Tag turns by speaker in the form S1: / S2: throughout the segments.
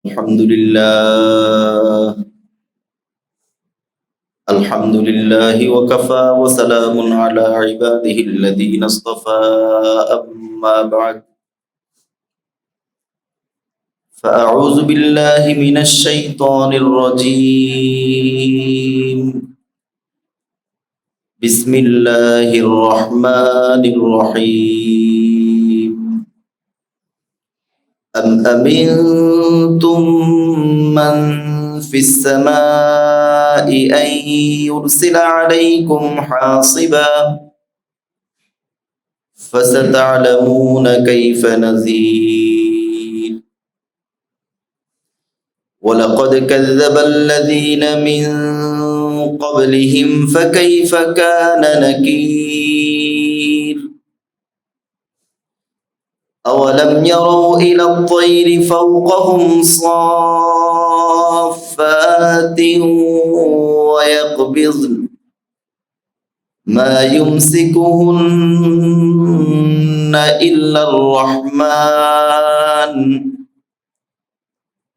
S1: الحمد لله وكفى وسلام على عباده الذين اصطفى أما بعد فأعوذ بالله من الشيطان الرجيم بسم الله الرحمن الرحيم أم أمنتم من في السماء أن يرسل عليكم حاصبا فستعلمون كيف نذير ولقد كذب الذين من قبلهم فكيف كان نكير أولم يروا إلى الطير فوقهم صافات ويقبضن ما يمسكهن إلا الرحمن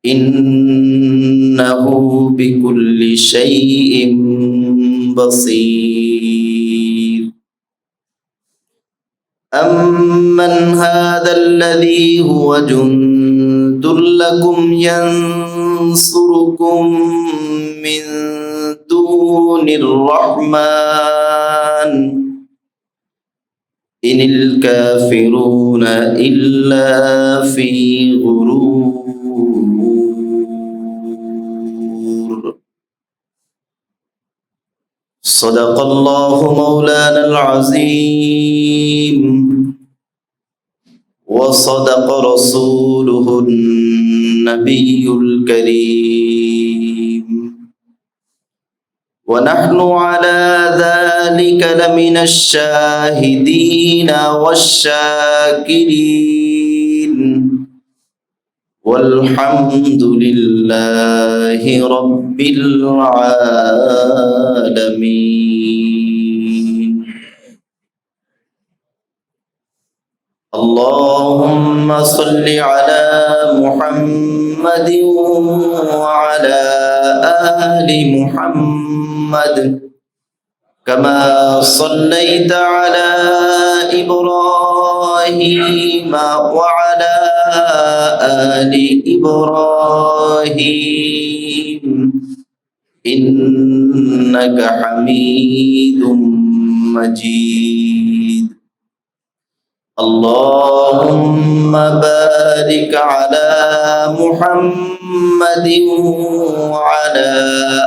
S1: إنه بكل شيء بصير أمن هذا الذي هو جند لكم ينصركم من دون الرحمن إن الكافرون إلا في غرور صدق الله مولانا العظيم وصدق رسوله النبي الكريم ونحن على ذلك لمن الشاهدين والشاكرين والحمد لله رب العالمين اللهم صل على محمد وعلى آل محمد كما صليت على إبراهيم وعلى آل إبراهيم إنك حميد مجيد اللهم بارك على محمد وعلى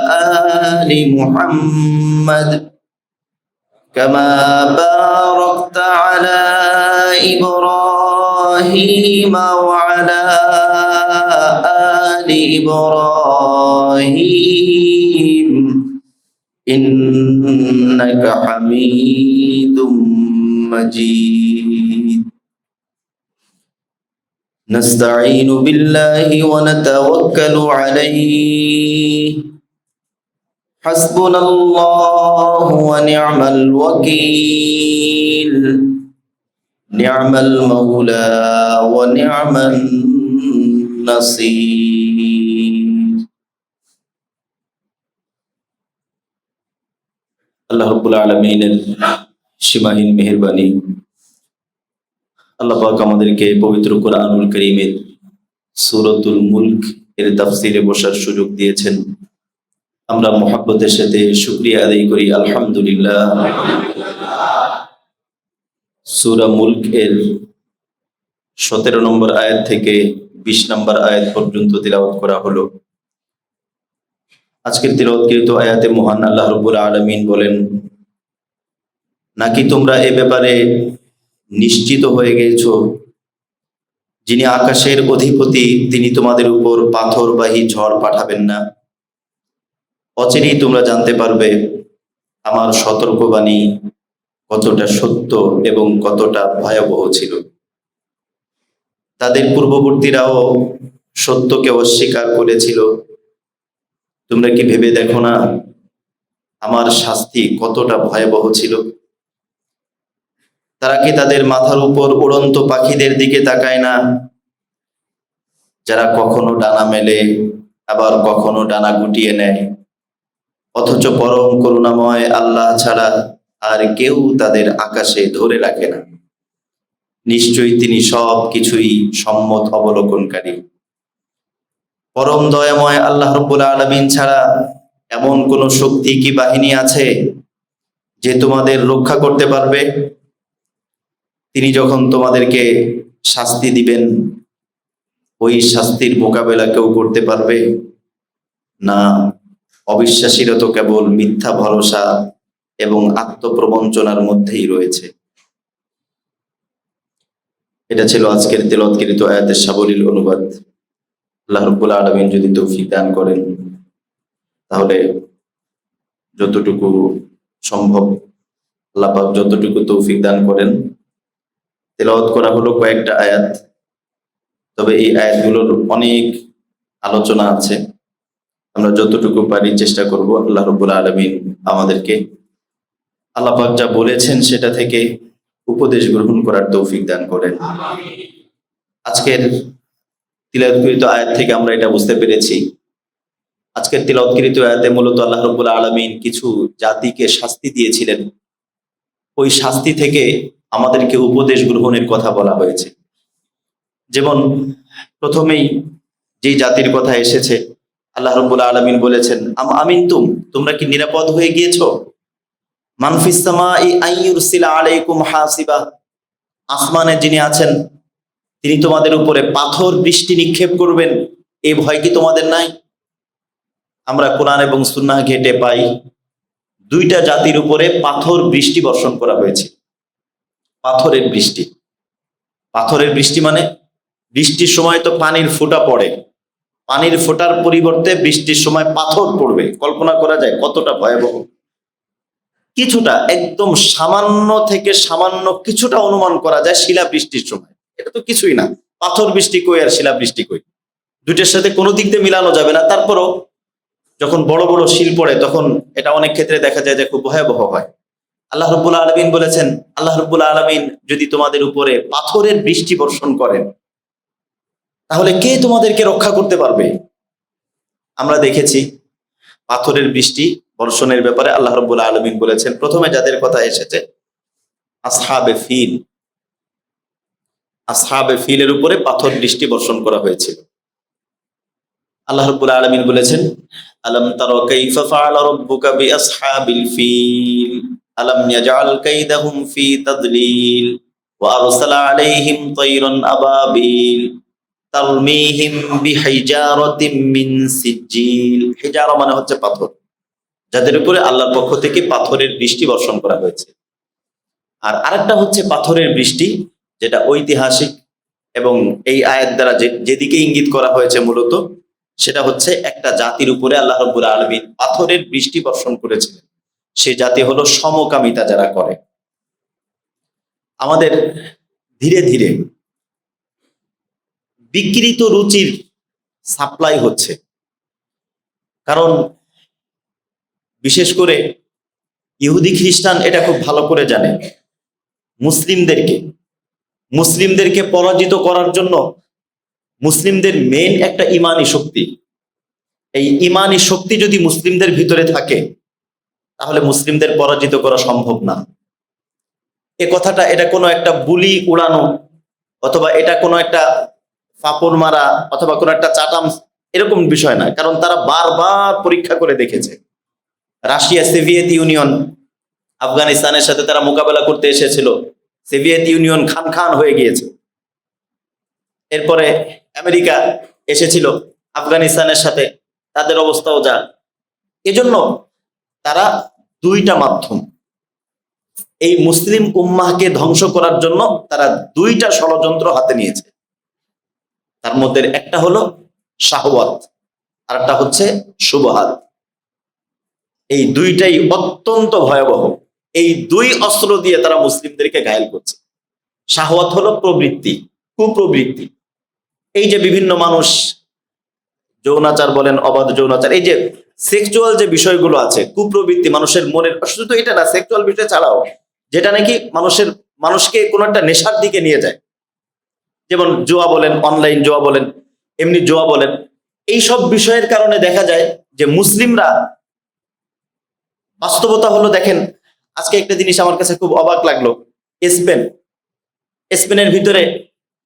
S1: آل محمد كما باركت على إبراهيم وعلى آل إبراهيم إنك حميد مجيد نستعين بالله ونتوكل عليه حسبنا الله ونعم الوكيل نعم المولى ونعم النصير আল্লাহ রাব্বুল আলামিনের সীমাহীন মেহেরবানি আল্লাহ পাক আমাদেরকে পবিত্র কোরআনুল কারীমের সূরাতুল মুলক এর তাফসীরে বসার সুযোগ দিয়েছেন। আমরা মুহাব্বতের সাথে শুকরিয়া আদায় করি আলহামদুলিল্লাহ। সূরা মুলক এর 17 নম্বর আয়াত থেকে 20 নম্বর আয়াত পর্যন্ত তিলাওয়াত করা হলো। আজকের তিলাওয়াতকৃত আয়াতে মহান আল্লাহ রাব্বুল আলামিন বলেন, নাকি তোমরা এ ব্যাপারে নিশ্চিত হয়ে গেছো যিনি আকাশের অধিপতি তিনি তোমাদের উপর পাথরবাহী ঝড় পাঠাবেন না? অচিরেই তোমরা জানতে পারবে আমার সতর্কবাণী কতটা সত্য এবং কতটা ভয়াবহ ছিল। তাদের পূর্ববর্তীরাও সত্যকে অস্বীকার করেছিল। তোমরা কি ভেবে দেখো না আমার শাস্তি কতটা ভয়াবহ ছিল? তারা কি তাদের মাথার উপর উড়ন্ত পাখিদের দিকে তাকায় না যারা কখনো ডানা মেলে আবার কখনো ডানা গুটিয়ে নেয়, অথচ পরম করুণাময় আল্লাহ ছাড়া আর কেউ তাদের আকাশে ধরে রাখে না। নিশ্চয়ই তিনি সব কিছুই সম্মত অবলোকনকারী। পরম দয়াময় আল্লাহ রাব্বুল আলামিন ছাড়া এমন কোন শক্তি কি বাহিনী আছে যে তোমাদের রক্ষা করতে পারবে? তিনি যখন তোমাদেরকে শাস্তি দিবেন, ওই শাস্তির মোকাবেলা কেউ করতে পারবে না। অবিশ্বাসীরা তো কেবল মিথ্যা ভরসা এবং আত্মপ্রবঞ্চনার মধ্যেই রয়েছে। এটা ছিল আজকের তেলাওয়াতকৃত আয়াতের সাবলীল অনুবাদ। আল্লাহ রাব্বুল আলামিন যদি তৌফিক দান করেন, তাহলে যতটুকু সম্ভব আল্লাহ পাক যতটুকু তৌফিক দান করেন, তেলাওয়াত করা হলো কয়েকটা আয়াত। তবে এই আয়াতগুলোর অনেক আলোচনা আছে, আমরা যতটুকু পারি চেষ্টা করব। আল্লাহ রাব্বুল আলামিন আমাদেরকে আল্লাহ পাক যা বলেছেন সেটা থেকে উপদেশ গ্রহণ করার তৌফিক দান করেন। আজকের তিলাওয়াতকৃত আয়াত থেকে আমরা এটা বুঝতে পেরেছি, আজকের তিলাওয়াতকৃত আয়াতে মূলত আল্লাহ রাব্বুল আলামিন কিছু জাতিকে শাস্তি দিয়েছিলেন। ওই শাস্তি থেকে আমাদেরকে উপদেশ গ্রহণের কথা বলা হয়েছে। যেমন প্রথমেই যেই জাতির কথা এসেছে, আল্লাহ রাব্বুল আলামিন বলেছেন, আমিনতুম, তোমরা কি নিরাপদ হয়ে গিয়েছো? মান ফিস সামাই আইয়ুরসিলা আলাইকুম হাসিবা, আসমানে যিনি আছেন তিনি তোমাদের উপরে পাথর বৃষ্টি নিক্ষেপ করবেন, এই ভয় কি তোমাদের নাই? আমরা কোরআন এবং সুন্নাহ ঘেটে পাই দুইটা জাতির উপরে পাথর বৃষ্টি বর্ষণ করা হয়েছে। পাথরের বৃষ্টি, পাথরের বৃষ্টি মানে বৃষ্টির সময় তো পানির ফোঁটা পড়ে, পানির ফোঁটার পরিবর্তে বৃষ্টির সময় পাথর পড়বে। কল্পনা করা যায় কতটা ভয়াবহ। কিছুটা একদম সামান্য থেকে সামান্য কিছুটা অনুমান করা যায় শিলা বৃষ্টির সময়, এটা তো কিছুই না। পাথর বৃষ্টি কই আর শিলা বৃষ্টি কই, দুইটার সাথে কোনো দিক দিয়ে মিলানো যাবে না। তারপরও যখন বড় বড় শিল পড়ে তখন এটা অনেক ক্ষেত্রে দেখা যায় যে খুব ভয়াবহ হয়। আল্লাহ রাব্বুল আলামিন বলেছেন, আল্লাহ রাব্বুল আলামিন যদি তোমাদের উপরে পাথরের বৃষ্টি বর্ষণ করেন, তাহলে কে তোমাদেরকে রক্ষা করতে পারবে? আমরা দেখেছি পাথরের বৃষ্টি বর্ষণের ব্যাপারে আল্লাহ রাব্বুল আলামিন বলেছেন, প্রথমে যাদের কথা এসেছে আসহাবে ফিল, আসহাবে ফিলের উপরে পাথর বৃষ্টি বর্ষণ করা হয়েছিল। আল্লাহ রাব্বুল আলামিন বলেছেন, আলাম তারা কাইফা ফাআলা রাব্বুকা বিআসহাবিল ফিল আলাম ইয়াজআল কাইদাহুম ফি তাদলিল ওয়া আরসালা আলাইহিম তায়রান আবাবিল তারমিহিম বিহিজারাতিম মিন সিজিল। হিজারা মানে হচ্ছে পাথর, যাদের উপরে আল্লাহর পক্ষ থেকে পাথরের বৃষ্টি বর্ষণ করা হয়েছে। আর আরেকটা হচ্ছে পাথরের বৃষ্টি যেটা ঐতিহাসিক, এবং এই আয়াত দ্বারা যেদিকে ইঙ্গিত করা হয়েছে মূলত সেটা হচ্ছে একটা জাতির উপরে আল্লাহ রাব্বুল আলামিন পাথরের বৃষ্টি বর্ষণ করেছিলেন। সে জাতি হলো সমকামিতা যারা করে। আমাদের ধীরে ধীরে বিকৃত রুচির সাপ্লাই হচ্ছে, কারণ বিশেষ করে ইহুদি খ্রিস্টান এটা খুব ভালো করে জানে। মুসলিমদেরকে পরাজিত করার জন্য মুসলিমদের মেইন একটা ইমানি শক্তি, এই ইমানি শক্তি যদি মুসলিমদের ভিতরে থাকে তাহলে মুসলিমদের পরাজিত করা সম্ভব না। এ কথাটা এটা কোনো একটা বুলি উড়ানো অথবা এটা কোনো একটা ফাপড় মারা অথবা কোনো একটা চাটাম এরকম বিষয় না, কারণ তারা বারবার পরীক্ষা করে দেখেছে। রাশিয়া, সোভিয়েত ইউনিয়ন, আফগানিস্তানের সাথে তারা মোকাবেলা করতে এসেছিল, সোভিয়েত ইউনিয়ন খান খান হয়ে গিয়েছে। এরপরে আমেরিকা এসেছিল আফগানিস্তানের সাথে, তাদের অবস্থাও যা। এজন্য তারা দুইটা মাধ্যম, এই মুসলিম উম্মাহকে ধ্বংস করার জন্য তারা দুইটা ষড়যন্ত্র হাতে নিয়েছে। তার মধ্যে একটা হলো শাহওয়াত আর একটা হচ্ছে শুবহাত। এই দুইটাই অত্যন্ত ভয়াবহ। এই দুই অস্ত্র দিয়ে তারা মুসলিমদেরকে ঘায়েল করছে। শাহওয়াত হলো প্রবৃত্তি, কুপ্রবৃত্তি। এই যে বিভিন্ন মানুষ যৌনাচার বলেন, অবাধ যৌনাচার, এই যে সেক্সুয়াল যে বিষয়গুলো আছে, কুপ্রবৃত্তি মানুষের মনের, শুধু এটা না, সেক্সুয়াল বিষয় ছাড়াও যেটা নাকি মানুষকে কোনো একটা নেশার দিকে নিয়ে যায়, যেমন জুয়া বলেন, অনলাইন জুয়া বলেন, এমনি জুয়া বলেন, এই সব বিষয়ের কারণে দেখা যায় যে মুসলিমরা, বাস্তবতা হলো দেখেন, আজকে একটা জিনিস আমার কাছে খুব অবাক লাগলো। স্পেনের ভিতরে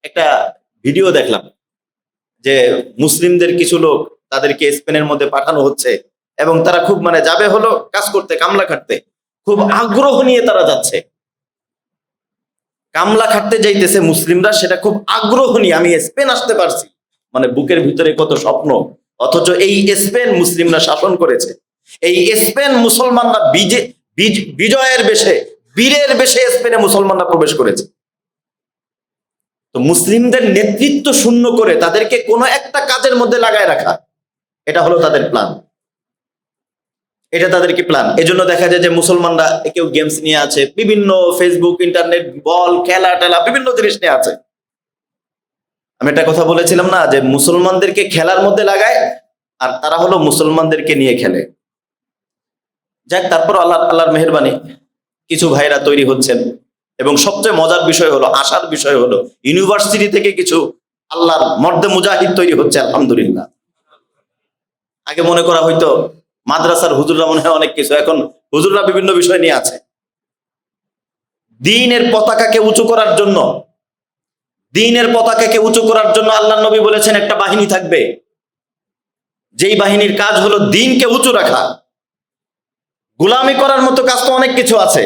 S1: একটা ভিডিও দেখলাম যে মুসলিমদের কিছু লোক, তাদেরকে স্পেনের মধ্যে পাঠানো হচ্ছে এবং তারা খুব যাবে হলো কাজ করতে, কামলা খাটতে, খুব আগ্রহ নিয়ে তারা যাচ্ছে, কামলা খাটতে যাইতেছে মুসলিমরা, সেটা খুব আগ্রহ নিয়ে। আমি স্পেন আসতে পারছি, বুকের ভিতরে কত স্বপ্ন, অথচ এই স্পেন মুসলিমরা শাসন করেছে। এই স্পেন মুসলমানরা বিজয়ের বেশে, বীরের বেশে স্পেনে মুসলমানরা প্রবেশ করেছে। তো মুসলিমদের নেতৃত্ব শূন্য করে তাদেরকে কোনো একটা কাজের মধ্যে লাগায় রাখা, এটা হলো তাদের প্ল্যান, এটা তাদেরকে প্ল্যান। এজন্য দেখা যায় যে মুসলমানরা কেউ গেমস নিয়ে আছে, বিভিন্ন ফেসবুক, ইন্টারনেট, বল, খেলা টেলা, বিভিন্ন জিনিস নিয়ে আছে। আমি একটা কথা বলেছিলাম না, যে মুসলমানদেরকে খেলার মধ্যে লাগায় আর তারা হলো মুসলমানদেরকে নিয়ে খেলে। যাক, তারপর আল্লাহর মেহেরবানি কিছু ভাইরা তৈরি হচ্ছেন, এবং সবচেয়ে মজার বিষয় হলো, আশার বিষয় হলো, ইউনিভার্সিটি থেকে কিছু আল্লাহর মর্দে মুজাহিদ তৈরি হচ্ছে, আলহামদুলিল্লাহ। আগে মনে করা হয়তো মাদ্রাসার হুজুররা মনে হয় অনেক কিছু, এখন হুজুররা বিভিন্ন বিষয় নিয়ে আছে। দ্বীনের পতাকাকে উঁচু করার জন্য, দ্বীনের পতাকাকে উঁচু করার জন্য আল্লাহর নবী বলেছেন একটা বাহিনী থাকবে, যেই বাহিনীর কাজ হলো দ্বীনকে উঁচু রাখা। গোলামি করার মতো কাজ তো অনেক কিছু আছে,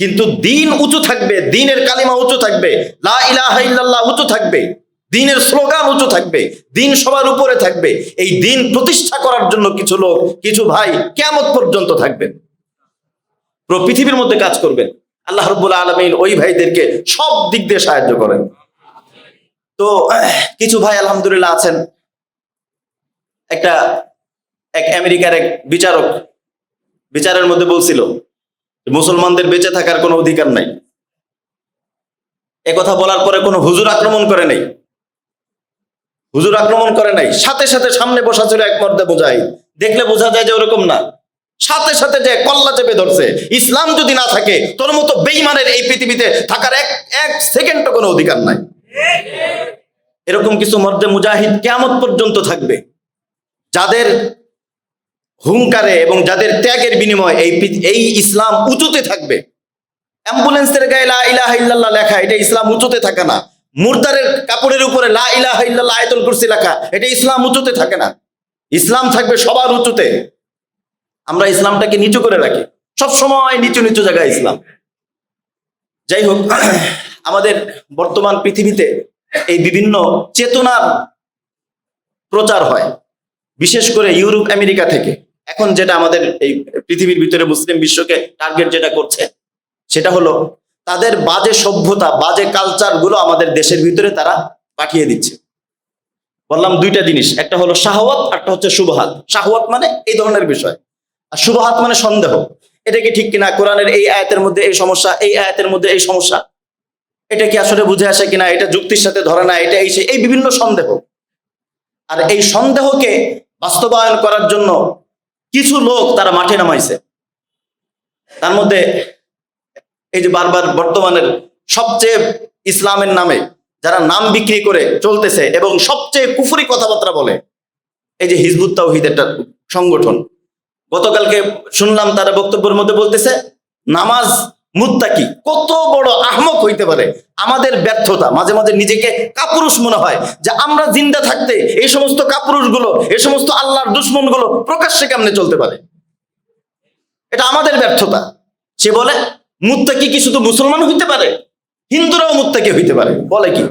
S1: কিন্তু দ্বীন উঁচু থাকবে, দ্বীনের কালিমা উঁচু থাকবে, লা ইলাহা ইল্লাল্লাহ উঁচু থাকবে, দ্বীনের স্লোগান উঁচু থাকবে, দ্বীন সবার উপরে থাকবে। এই দ্বীন প্রতিষ্ঠা করার জন্য কিছু লোক, কিছু ভাই কিয়ামত পর্যন্ত থাকবেন, পুরো পৃথিবীর মধ্যে কাজ করবেন। আল্লাহ রাব্বুল আলামিন ওই ভাইদেরকে সব দিক দিয়ে সাহায্য করেন। তো কিছু ভাই আলহামদুলিল্লাহ আছেন। এক আমেরিকার এক বিচারক বিচারের মধ্যে বলছিল মুসলমানদের বেঁচে থাকার কোনো অধিকার নাই। একথা বলার পরে কোনো হুজুর আক্রমণ করে নাই, হুজুর আক্রমণ করে নাই, সাথে সাথে সামনে বসা ছিল এক মর্দে মুজাহিদ। দেখলে বোঝা যায় যে ওরকম না, সাথে সাথে যে কল্লা চেপে ধরছে, ইসলাম যদি না থাকে তোর মতো বেঈমানের এই পৃথিবীতে থাকার এক সেকেন্ডও কোনো অধিকার নাই। এরকম কিছু মর্দে মুজাহিদ কিয়ামত পর্যন্ত থাকবে, যাদের হুঙ্কারে এবং যাদের ত্যাগের বিনিময়ে এই ইসলাম উঁচুতে থাকবে। অ্যাম্বুলেন্সের গায়ে লা ইলাহা ইল্লাল্লাহ লেখা, এটা ইসলাম উঁচুতে থাকে না। মুর্দারের কাপড়ের উপরে লা ইলাহা ইল্লাল্লাহ আয়াতুল কুরসি লেখা, এটা ইসলাম উঁচুতে থাকে না। ইসলাম থাকবে সবার উঁচুতে। আমরা ইসলামটাকে নিচু করে রাখি, সব সময় নিচু নিচু জায়গায় ইসলাম। যাই হোক, আমাদের বর্তমান পৃথিবীতে এই বিভিন্ন চেতনার প্রচার হয়, বিশেষ করে ইউরোপ আমেরিকা থেকে। এখন যেটা আমাদের এই পৃথিবীর ভিতরে মুসলিম বিশ্বকে টার্গেট যেটা করছে, সেটা হলো তাদের বাজে সভ্যতা, বাজে কালচার গুলো আমাদের দেশের ভিতরে তারা পাঠিয়ে দিচ্ছে। বললাম দুইটা জিনিস, একটা হলো শাহওয়াত, একটা হচ্ছে শুবহাত। শাহওয়াত মানে এই ধরনের বিষয়, আর শুবহাত মানে সন্দেহ, এটা কি ঠিক কিনা, কোরআনের এই আয়াতের মধ্যে এই সমস্যা, এই আয়াতের মধ্যে এই সমস্যা, এটা কি আসলে বুঝে আসে কিনা, এটা যুক্তির সাথে ধরে না, এটা এই বিভিন্ন সন্দেহ। আর এই সন্দেহকে বাস্তবায়ন করার জন্য কিছু লোক তারা মাঠে নামাইছে। তার মধ্যে এই যে বারবার বর্তমানের সবচেয়ে ইসলামের নামে যারা নাম বিক্রি করে চলতেছে এবং সবচেয়ে কুফরি কথাবার্তা বলে, এই যে হিজবুত তাওহীদ একটা সংগঠন। গতকালকে শুনলাম তারা বক্তব্যের মধ্যে বলতেছে নামাজ মুত্তাকি। কত বড় আহমক হইতে পারে! আমাদের ব্যর্থতা, মাঝে মাঝে নিজেকে কাপুরুষ মনে হয় যে আমরা জিন্দা থাকতে এই সমস্ত কাপুরুষ গুলো, এই সমস্ত আল্লাহর দুশমন গুলো প্রকাশ্যে কেমনে চলতে পারে। এটা আমাদের ব্যর্থতা। সে বলে মুত্তাকি কি শুধু মুসলমান হইতে পারে? হিন্দুরাও মুত্তাকি হইতে পারে। বলে কি?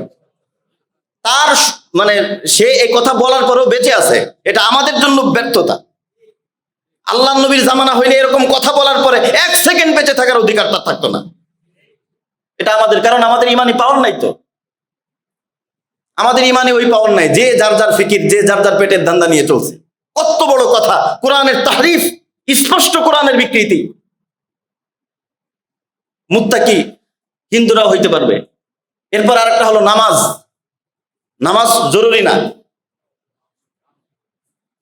S1: তার সে এই কথা বলার পরেও বেঁচে আছে, এটা আমাদের জন্য ব্যর্থতা। আল্লাহ নবীর জামানা হইলে এরকম কথা বলার পরে এক সেকেন্ড বেঁচে থাকার অধিকার তার থাকতো না। এটা আমাদের, কারণ আমাদের ইমানি পাওয়ার নাই। তো আমাদের ইমানি ওই পাওয়ার নাই, যে যার যার ফিকির, যে যার যার পেটের ধান্দা নিয়ে চলছে। কত বড় কথা! কোরআনের তাহরিফ, স্পষ্ট কোরআনের বিকৃতি। মুত্তাকি হিন্দুরা হইতে পারবে। এরপর আরেকটা হলো নামাজ। নামাজ জরুরি না।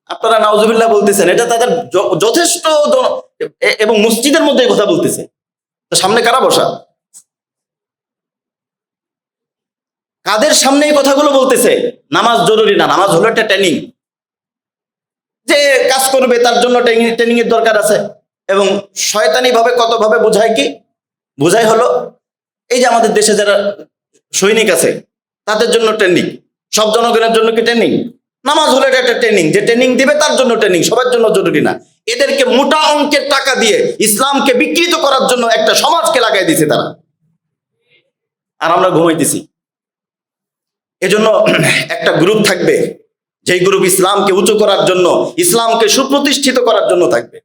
S1: আপনারা নাউজুবিল্লাহ বলতেছেন, এটা তাদের যথেষ্ট, এবং মসজিদের মধ্যে কথা বলতেছে। তো সামনে কারা বসা? কাদের সামনে এই কথাগুলো বলতেছে? নামাজ জরুরি না, নামাজ হলো একটা ট্রেনিং। যে কাজ করবে তার জন্য ট্রেনিং এর দরকার আছে। এবং শয়তানি ভাবে কত ভাবে বোঝায়, কি বোঝায় হলো এই যে আমাদের দেশে যারা সৈনিক আছে তাদের জন্য ট্রেনিং, সব জনগণের জন্য কি ট্রেনিং? নামাজ হলো এটা একটা ট্রেনিং, যে ট্রেনিং দিবে তার জন্য ট্রেনিং, সবার জন্য জরুরি না। এদেরকে মোটা অঙ্কের টাকা দিয়ে ইসলামকে বিকৃত করার জন্য একটা সমাজকে লাগাই দিছে তারা, আর আমরা ঘুমাইতেছি। এজন্য একটা গ্রুপ থাকবে, যেই গ্রুপ ইসলামকে উঁচু করার জন্য, ইসলামকে সুপ্রতিষ্ঠিত করার জন্য থাকবে।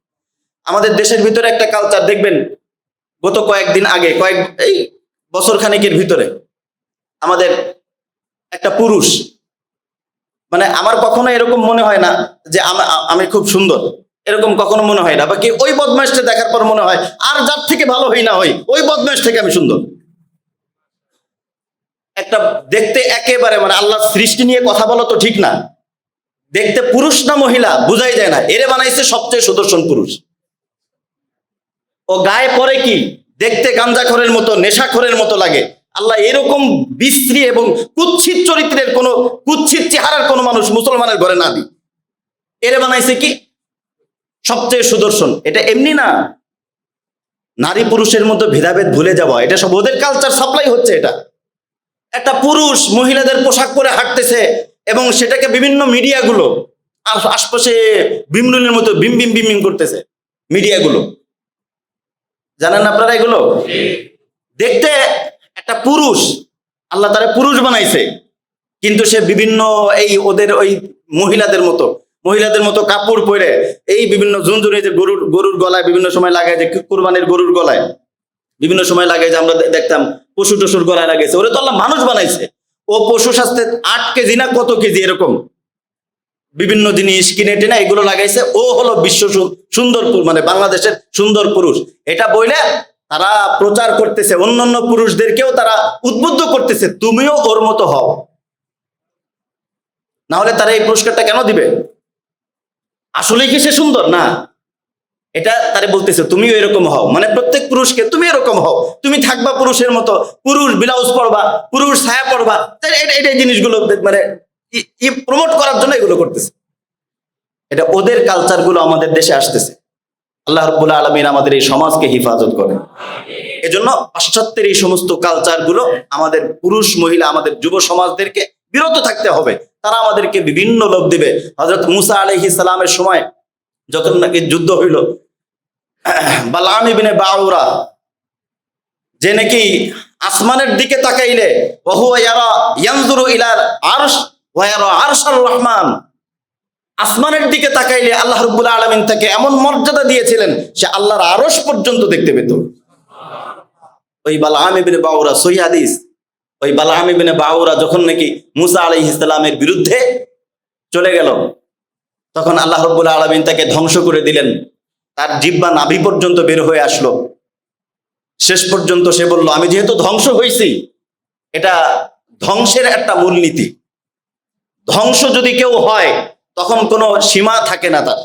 S1: আমাদের দেশের ভিতরে একটা কালচার দেখবেন, গত কয়েকদিন আগে, এই বছর খানেকের ভিতরে আমাদের একটা পুরুষ, মানে আমার কখনো এরকম মনে হয় না যে আমি খুব সুন্দর, এরকম কখনো মনে হয় না। বাকি ওই বদমাইশটা দেখার পর মনে হয় আর যার থেকে ভালো হই না হই, ওই বদমাইশ থেকে আমি সুন্দর। একটা দেখতে একেবারে, মানে আল্লাহর সৃষ্টি নিয়ে কথা বলা তো ঠিক না, দেখতে পুরুষ না মহিলা বুঝাই যায় না, এরে বানাইছে সবচেয়ে সুদর্শন পুরুষ। ও গায়ে পরে কি, দেখতে গাঞ্জাখোরের মতো, নেশাখোরের মতো লাগে। আল্লাহ এরকম বিশ্রী এবং কুৎসিত চরিত্রের কোন, কুৎসিত চেহারার কোন মানুষ মুসলমানের ঘরে না দিই, এরে বানাইছে কি সবচেয়ে সুদর্শন। এটা এমনি না, নারী পুরুষের মধ্যে ভেদাভেদ ভুলে যাওয়া, এটা সব ওদের কালচার সাপ্লাই হচ্ছে। এটা একটা পুরুষ মহিলাদের পোশাক পরে হাঁটতেছে এবং সেটাকে বিভিন্ন মিডিয়াগুলো আশপাশে বিমরুলের মতো বিম বিম বিম বিম করতেছে মিডিয়াগুলো। জানেন আপনারা এগুলো? দেখতে একটা পুরুষ, আল্লাহ তারা পুরুষ বানাইছে, কিন্তু সে বিভিন্ন এই ওদের ওই মহিলাদের মতো কাপড় পরে এই বিভিন্ন ঝুনঝুনি, যে গরুর গলায় বিভিন্ন সময় লাগায়, যে কুরবানির গরুর গলায় বিভিন্ন সময় লাগায়, যে আমরা দেখতাম পশু টশুর গলায় লাগাইছে। ওরে তো আল্লাহ মানুষ বানাইছে, ও পশু স্বাস্থ্যে 8 কেজি না কত কেজি এরকম বিভিন্ন জিনিস কিনে টেনে এগুলো লাগাইছে। ও হলো বিশ্ব সুন্দর, মানে বাংলাদেশের সুন্দর পুরুষ। এটা বইলে তারা প্রচার করতেছে, অন্যান্য পুরুষদেরকেও তারা উদ্বুদ্ধ করতেছে, তুমিও ওর মতো হও। না হলে তারা এই পুরস্কারটা কেন দিবে? আসলে কি সে সুন্দর না? এটা তারা বলতেছে তুমিও এরকম হও, মানে প্রত্যেক পুরুষকে তুমি এরকম হও, তুমি থাকবা পুরুষের মতো, পুরুষ ব্লাউজ পরবা, পুরুষ ছায়া পরবা। এটা জিনিসগুলো মানে প্রমোট করার জন্য এগুলো করতেছে। এটা ওদের কালচার গুলো আমাদের দেশে আসতেছে। আল্লাহ রাব্বুল আলামিন আমাদের এই সমাজকে হিফাজত করেন। এজন্য পাশ্চাত্যের এই সমস্ত কালচার গুলো আমাদের পুরুষ মহিলা, আমাদের যুব সমাজদেরকে বিরত থাকতে হবে। তারা আমাদেরকে বিভিন্ন লোভ দিবে। হযরত মুসা আলাইহিস সালামের সময় যখন নাকি যুদ্ধ হইল, বালাম ইবনে বাউরা, যে নাকি আসমানের দিকে তাকাইলে ওহুয়া ইয়ারা ইয়ানজুরু ইলাল আরশ ওয়া ইয়ারা আরশার রহমান, আসমানের দিকে তাকাইলে আল্লাহ রাব্বুল আলামিন তাকে এমন মর্যাদা দিয়েছিলেন সে আল্লাহর আরশ পর্যন্ত দেখতে পেত। ওই বালাম ইবনে বাউরা, সহিহ হাদিস, ওই বালাম ইবনে বাউরা যখন নাকি মুসা আলাইহিস সালামের বিরুদ্ধে চলে গেল, তখন আল্লাহ রাব্বুল আলামিন তাকে ধ্বংস করে দিলেন। তার জিহ্বা নাভি পর্যন্ত বের হয়ে আসলো। শেষ পর্যন্ত সে বলল, আমি যেহেতু ধ্বংস হয়েছি, এটা ধ্বংসের একটা মূলনীতি। ধ্বংস যদি কেউ হয় তখন কোনো সীমা থাকে না তার।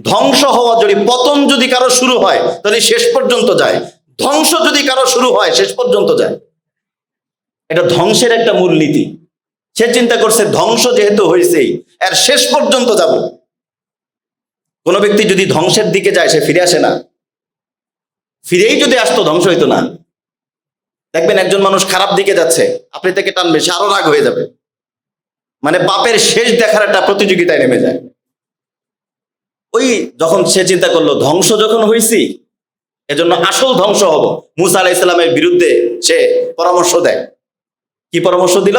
S1: ধ্বংস হওয়া যদি, পতন যদি কারো শুরু হয় তাহলে শেষ পর্যন্ত যায়, ধ্বংস যদি কারো শুরু হয় শেষ পর্যন্ত যায়। এটা ধ্বংসের একটা মূলনীতি। সে চিন্তা করছে ধ্বংস যেহেতু হয়েছেই, এর শেষ পর্যন্ত যাব। কোন ব্যক্তি যদি ধ্বংসের দিকে যায় সে ফিরে আসে না। ফিরেই যদি আসতো ধ্বংস হইতো না। দেখবেন একজন মানুষ খারাপ দিকে যাচ্ছে, আপনি তাকে টানবে, সে আরো রাগ হয়ে যাবে। মানে পাপের শেষ দেখার একটা প্রতিযোগিতায় নেমে যায়। ওই যখন সে চিন্তা করলো ধ্বংস যখন হয়েছি, এজন্য আসল ধ্বংস হব, মুসা আলাইহিস সালামের বিরুদ্ধে সে পরামর্শ দেয়। কি পরামর্শ দিল?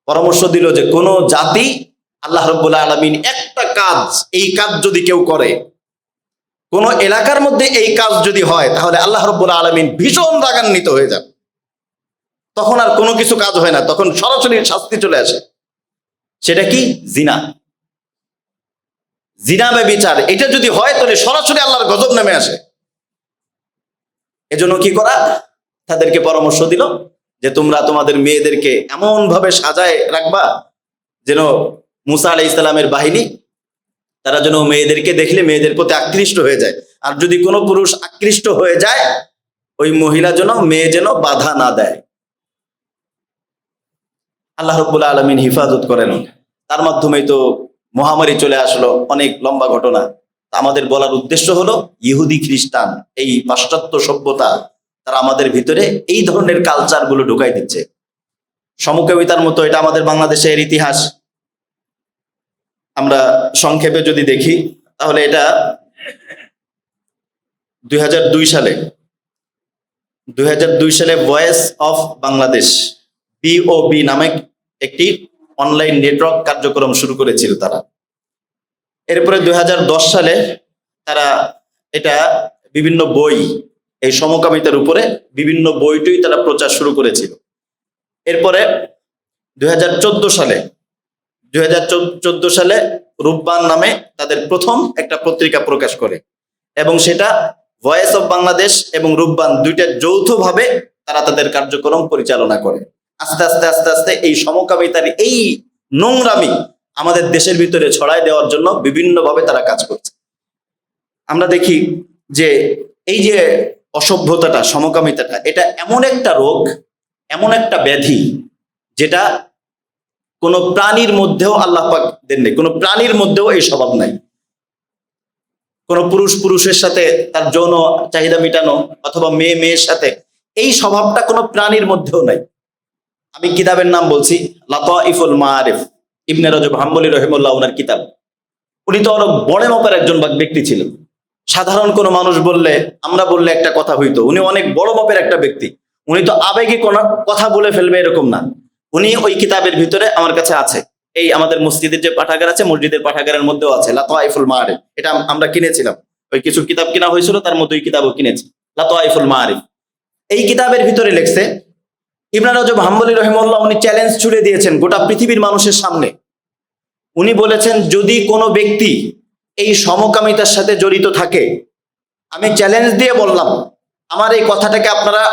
S1: পরামর্শ দিল যে কোন জাতি, আল্লাহ রাব্বুল আলামিন একটা কাজ, এই কাজ যদি কেউ করে, কোন এলাকার মধ্যে এই কাজ যদি হয়, তাহলে আল্লাহ রাব্বুল আলামিন ভীষণ রাগান্বিত হয়ে যান। তখন আর কোনো কিছু কাজ হয় না, তখন সরাসরি শাস্তি চলে আসে। সেটা কি? জিনা। জিনা ব্যভিচার, এটা যদি হয় তাহলে সরাসরি আল্লাহর গজব নেমে আসে। এজন্য কি করা? তাদেরকে পরামর্শ দিল যে তোমরা তোমাদের মেয়েদেরকে এমন ভাবে সাজায় রাখবা যেন মুসা আলাইহিস সালামের বাহিনী, তারা যেন মেয়েদেরকে দেখলে মেয়েদের প্রতি আকৃষ্ট হয়ে যায়। আর যদি কোনো পুরুষ আকৃষ্ট হয়ে যায়, ওই মহিলা যেন, মেয়ে যেন বাধা না দেয়। আল্লাহ রাব্বুল আলামিন হিফাজত করেন। তার মাধ্যমেই তো মহামারী চলে আসলো, অনেক লম্বা ঘটনা। আমাদের বলার উদ্দেশ্য হলো ইহুদি খ্রিস্টান এই পাশ্চাত্য সভ্যতা তারা আমাদের ভিতরে এই ধরনের কালচার গুলো ঢুকাই দিচ্ছে। সমকামিতার মতো এটা আমাদের বাংলাদেশের ইতিহাস আমরা সংক্ষেপে যদি দেখি তাহলে এটা 2002 সালে ভয়েস অফ বাংলাদেশ BOB নামে একটি অনলাইন নেটওয়ার্ক কার্যক্রম শুরু করেছিল তারা। এরপরে 2010 সালে তারা এটা বিভিন্ন বই, এই সমকামিতার উপরে বিভিন্ন বইটই তারা প্রচার শুরু করেছিল। এরপরে 2014 সালে রূপবান নামে তাদের প্রথম একটা পত্রিকা প্রকাশ করে, এবং সেটা ভয়েস অফ বাংলাদেশ এবং রূপবান দুইটা যৌথভাবে তারা তাদের কার্যক্রম পরিচালনা করে। আস্তে আস্তে আস্তে আস্তে এই সমকামিতার এই নোংরামি আমাদের দেশের ভিতরে ছড়ায় দেওয়ার জন্য বিভিন্নভাবে তারা কাজ করছে। আমরা দেখি যে এই যে অসভ্যতাটা, সমকামিতাটা, এটা এমন একটা রোগ, এমন একটা ব্যাধি যেটা কোনো প্রাণীর মধ্যেও আল্লাহ পাক দেন নাই, কোনো প্রাণীর মধ্যেও এই স্বভাব নাই। কোনো পুরুষ পুরুষের সাথে তার যৌন চাহিদা মেটানো অথবা মেয়ে মেয়ের সাথে, এই স্বভাবটা কোনো প্রাণীর মধ্যেও নাই। আমি কিতাবের নাম বলছি, লাতাইফুল মাআরিফ, ইবনে রজব হাম্বলি রহিমাহুল্লাহ, ওনার কিতাব। উনি তো অনেক বড় মাপের একজন ব্যক্তি ছিলেন। সাধারণ কোনো মানুষ বললে, আমরা বললে একটা কথা হইতো, উনি অনেক বড় মাপের একটা ব্যক্তি। উনি তো আবেগে কোনো কথা বলে ফেলবে এরকম না। উনি ওই কিতাবের ভিতরে আমার কাছে আছে, এই আমাদের মসজিদের যে পাঠাগার আছে, মসজিদের পাঠাগারের মধ্যেও আছে লাতাইফুল মাআরিফ। এটা আমরা কিনেছিলাম, ওই কিছু কিতাব কিনা হয়েছিল, তার মধ্যে ওই কিতাবও কিনেছি, লাতাইফুল মাআরিফ। এই কিতাবের ভিতরে লেখছে, ইবনে রজব হাম্বলি রহিমাহুল্লাহ উনি চ্যালেঞ্জ ছুড়ে দিয়েছেন গোটা পৃথিবীর মানুষের সামনে। উনি বলেছেন, যদি কোনো ব্যক্তি এই সমকামিতার সাথে জড়িত থাকে, আমি চ্যালেঞ্জ দিয়ে বললাম, আমার এই কথাটাকে আপনারা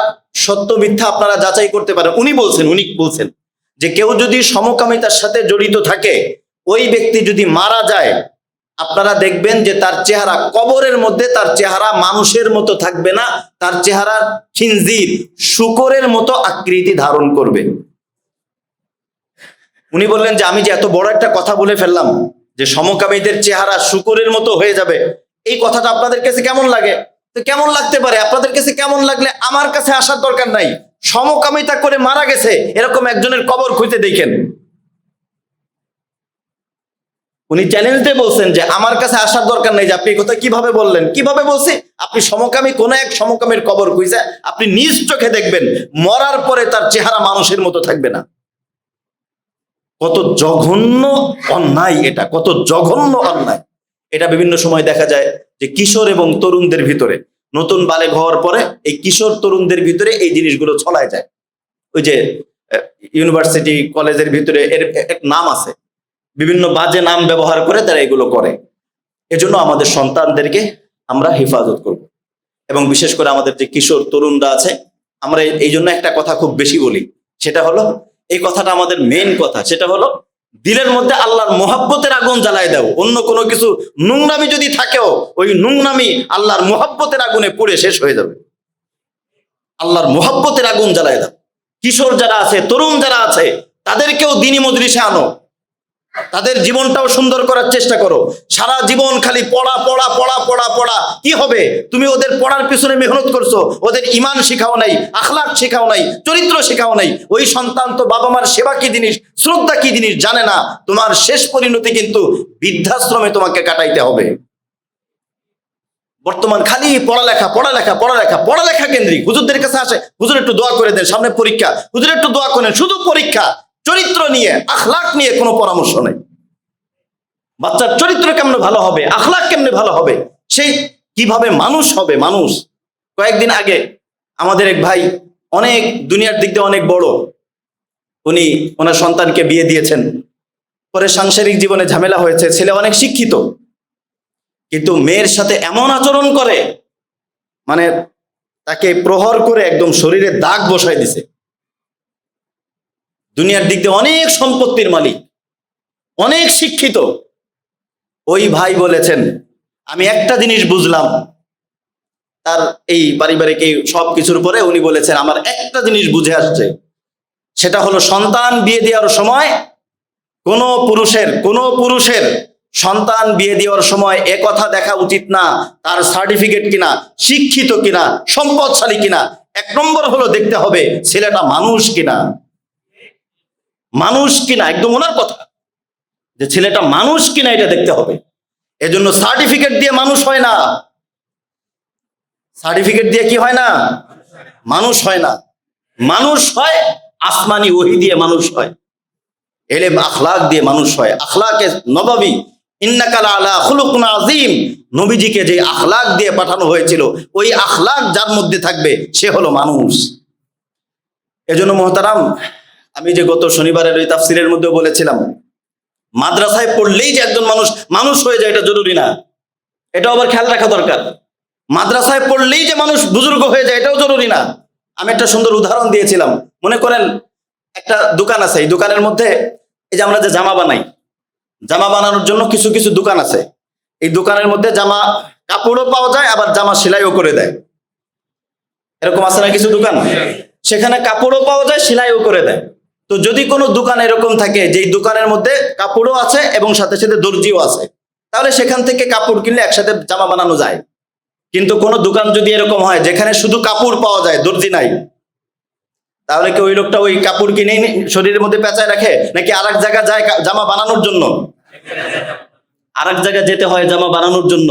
S1: সত্য মিথ্যা আপনারা যাচাই করতে পারেন। উনি বলছেন যে কেউ যদি সমকামিতার সাথে জড়িত থাকে, ওই ব্যক্তি যদি মারা যায়, আপনারা দেখবেন যে তার চেহারা কবরের মধ্যে, তার চেহারা মানুষের মতো থাকবে না, তার চেহারা খিনজির, শূকরের মতো আকৃতি ধারণ করবে। উনি বললেন যে আমি যে এত বড় একটা কথা বলে ফেললাম যে সমকামীদের চেহারা শূকরের মতো হয়ে যাবে, এই কথাটা আপনাদের কাছে কেমন লাগে? তো কেমন লাগতে পারে, আপনাদের কাছে কেমন লাগলে আমার কাছে আসার দরকার নাই। সমকামিতা করে মারা গেছে এরকম একজনের কবর খুঁজে দেখেন। উনি চ্যালেঞ্জ দিয়ে বলছেন যে আমার কাছে আসার দরকার নেই, যে আপনি কথা কিভাবে বললেন, কিভাবে বলছি? আপনি সমকামী কোন এক সমকামীর কবর খুঁজে আপনি নিজ চোখে দেখবেন, মরার পরে তার চেহারা মানুষের মতো থাকবে না। কত জঘন্য অন্যায় এটা, কত জঘন্য অন্যায় এটা। বিভিন্ন সময় দেখা যায় যে কিশোর এবং তরুণদের ভিতরে, নতুন বালেগ হওয়ার পরে এই কিশোর তরুণদের ভিতরে এই জিনিসগুলো ছড়ায় যায়। ওই যে ইউনিভার্সিটি কলেজের ভিতরে এর এক নাম আছে, বিভিন্ন বাজে নাম ব্যবহার করে তারা এগুলো করে। এজন্য আমাদের সন্তানদেরকে আমরা হেফাজত করব, এবং বিশেষ করে আমাদের যে কিশোর তরুণরা আছে, আমরা এই জন্য একটা কথা খুব বেশি বলি, সেটা হলো, এই কথাটা আমাদের মেইন কথা, সেটা হলো দিলের মধ্যে আল্লাহর মোহাব্বতের আগুন জ্বালায় দাও। অন্য কোনো কিছু নোংরামি যদি থাকেও, ওই নোংরামি আল্লাহর মোহাব্বতের আগুনে পুড়ে শেষ হয়ে যাবে। আল্লাহর মোহাব্বতের আগুন জ্বালায় দাও। কিশোর যারা আছে, তরুণ যারা আছে, তাদেরকেও দ্বীনি মজলিসে আনো, তাদের জীবনটাও সুন্দর করার চেষ্টা করো। সারা জীবন খালি পড়া পড়া পড়া পড়া পড়া, কি হবে? তুমি ওদের পড়ার পিছনে মেহনত করছো, ওদের ঈমান শিখাও নাই, আখলাক শিখাও নাই, চরিত্র শিখাও নাই। ওই সন্তান তো বাবা মার সেবা কি জিনিস, শ্রদ্ধা কি জিনিস জানে না। তোমার শেষ পরিণতি কিন্তু বৃদ্ধাশ্রমে তোমাকে কাটাইতে হবে। বর্তমান খালি পড়ালেখা পড়ালেখা পড়ালেখা পড়ালেখা কেন্দ্রিক। হুজুরদের কাছে আসে, হুজুর একটু দোয়া করে দেন, সামনে পরীক্ষা, হুজুর একটু দোয়া করেন, শুধু পরীক্ষা। চরিত্র নিয়ে, আখলাক নিয়ে কোনো পরামর্শ নেই। বাচ্চার চরিত্র কেমনে ভালো হবে, আখলাক কেমনে ভালো হবে, সেই কিভাবে মানুষ হবে মানুষ। কয়েকদিন আগে আমাদের এক ভাই, অনেক দুনিয়ার দিক দিয়ে অনেক বড়, উনি ওনার সন্তানকে বিয়ে দিয়েছেন। পরে সাংসারিক জীবনে ঝামেলা হয়েছে, ছেলে অনেক শিক্ষিত, কিন্তু মেয়ের সাথে এমন আচরণ করে, মানে তাকে প্রহর করে একদম শরীরে দাগ বসায় দিছে। দুনিয়ার দিক দিয়ে অনেক সম্পত্তির মালিক, অনেক শিক্ষিত। ওই ভাই বলেছেন, আমি একটা জিনিস বুঝলাম, তার এই পারিবারিক এই সব কিছুর পরে উনি বলেছেন, আমার একটা জিনিস বুঝে আসছে, সেটা হলো সন্তান বিয়ে দেওয়ার সময় কোনো পুরুষের সন্তান বিয়ে দেওয়ার সময় এ কথা দেখা উচিত না তার সার্টিফিকেট কিনা, শিক্ষিত কিনা, সম্পদশালী কিনা। 1 নম্বর হলো দেখতে হবে ছেলেটা মানুষ কিনা, একদম ওনার কথা, যে ছেলেটা মানুষ কিনা এটা দেখতে হবে। এজন্য সার্টিফিকেট দিয়ে মানুষ হয় না, সার্টিফিকেট দিয়ে কি হয় না, মানুষ হয় না। মানুষ হয় আসমানি ওহী দিয়ে মানুষ হয়, এলেম আখলাক দিয়ে মানুষ হয়। আখলাকে নববী, ইন্নাকা আলা খুলুকুন আযীম, নবীজিকে যে আখলাক দিয়ে পাঠানো হয়েছিল ওই আখলাক যার মধ্যে থাকবে সে হলো মানুষ। এজন্য মুহতারাম, আমি যে গত শনিবারের ওই তাফসীরের মধ্যে বলেছিলাম, মাদ্রাসায় পড়লেই যে একজন মানুষ হয়ে যায় এটা জরুরি না, এটা আবার খেয়াল রাখা দরকার। মাদ্রাসায় পড়লেই যে মানুষ বুজুর্গ হয়ে যায় এটাও জরুরি না। আমি একটা সুন্দর উদাহরণ দিয়েছিলাম। মনে করেন একটা দোকান আছে, এই দোকানের মধ্যে এই যে আমরা যে জামা বানাই, জামা বানানোর জন্য কিছু কিছু দোকান আছে। এই দোকানের মধ্যে জামা কাপড়ও পাওয়া যায়, আবার জামা সেলাইও করে দেয়। এরকম আছে না কিছু দোকান? সেখানে কাপড়ও পাওয়া যায়, সেলাইও করে দেয়। তো যদি কোনো দোকান এরকম থাকে যেই দোকানের মধ্যে কাপড়ও আছে এবং সাথে সাথে দর্জিও আছে, তাহলে সেখান থেকে কাপড় কিনলে একসাথে জামা বানানো যায়। কিন্তু কোনো দোকান যদি এরকম হয় যেখানে শুধু কাপড় পাওয়া যায়, দর্জি নাই, তাহলে কি ওই লোকটা ওই কাপড় কিনে শরীরের মধ্যে পেঁচায় রাখে, নাকি আরেক জায়গা যায় জামা বানানোর জন্য? আরেক জায়গায় যেতে হয় জামা বানানোর জন্য।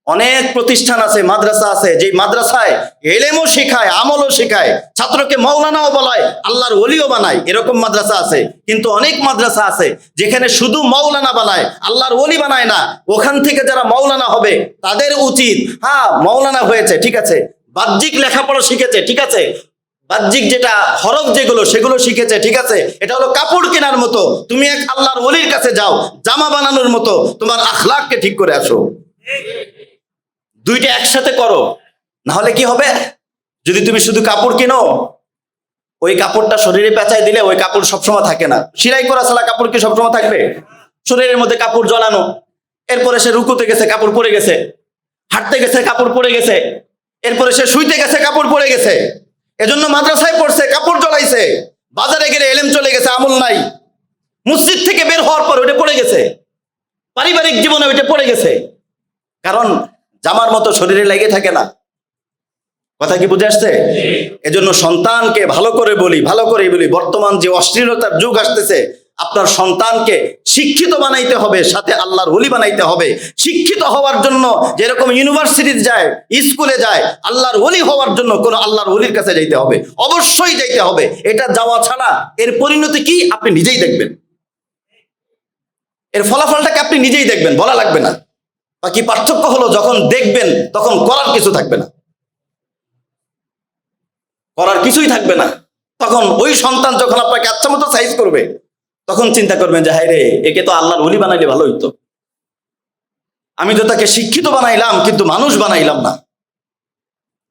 S1: অনেক প্রতিষ্ঠান আছে, মাদ্রাসা আছে, যে মাদ্রাসায় এলেমও শেখায়, আমলও শেখায়, ছাত্রকে মাওলানাও বলায়, আল্লাহর ওলিও বানায়, এরকম মাদ্রাসা আছে। কিন্তু অনেক মাদ্রাসা আছে যেখানে শুধু মাওলানা বানায়, আল্লাহর ওলি বানায় না। ওখান থেকে যারা মাওলানা হবে তাদের উচিত, হ্যাঁ মাওলানা হয়েছে ঠিক আছে, বাহ্যিক লেখাপড়া শিখেছে ঠিক আছে, বাহ্যিক যেটা হরফ যেগুলো সেগুলো শিখেছে ঠিক আছে, এটা হলো কাপড় কেনার মতো। তুমি এক আল্লাহর ওলির কাছে যাও জামা বানানোর মতো, তোমার আখলাককে ঠিক করে আসো। দুইটা একসাথে করো, না হলে কি হবে, যদি তুমি শুধু কাপড় কিনো, ওই কাপড়টা শরীরে পেঁচাই দিলে ওই কাপড় সবসময় থাকে না। সেলাই করা ছাড়া কাপড় কি সবসময় থাকবে? শরীরের মধ্যে কাপড় জ্বলানো, এরপরে সে রুকুতে গেছে কাপড় পরে গেছে, হাঁটতে গেছে কাপড় পরে গেছে, এরপরে সে শুইতে গেছে কাপড় পরে গেছে। এজন্য মাদ্রাসায় পড়ছে কাপড় জ্বলাইছে, বাজারে গেলে এলেম চলে গেছে, আমল নাই। মসজিদ থেকে বের হওয়ার পর ওইটা পড়ে গেছে, পারিবারিক জীবনে ওইটা পড়ে গেছে, কারণ জামার মতো শরীরে লেগে থাকে না। কথা কি বুঝে আসছে? এজন্য সন্তানকে ভালো করে বলি, বর্তমান যে অশ্লীলতার যুগ আসতেছে, আপনার সন্তানকে শিক্ষিত বানাইতে হবে, সাথে আল্লাহর ওলি বানাইতে হবে। শিক্ষিত হওয়ার জন্য যেরকম ইউনিভার্সিটিতে যায়, স্কুলে যায়, আল্লাহর ওলি হওয়ার জন্য কোন আল্লাহর ওলির কাছে যাইতে হবে, অবশ্যই যাইতে হবে। এটা যাওয়া ছাড়া এর পরিণতি কি আপনি নিজেই দেখবেন, এর ফলাফলটাকে আপনি নিজেই দেখবেন, বলা লাগবে না। বাকি পার্থক্য হলো যখন দেখবেন তখন করার কিছু থাকবে না, করার কিছুই থাকবে না। তখন ওই সন্তান যখন আপনাকে আচ্ছা মতো সাইজ করবে, তখন চিন্তা করবেন যে হায় রে, একে তো আল্লাহর ওলি বানাইলে ভালো হইতো, আমি তো তাকে শিক্ষিত বানাইলাম কিন্তু মানুষ বানাইলাম না।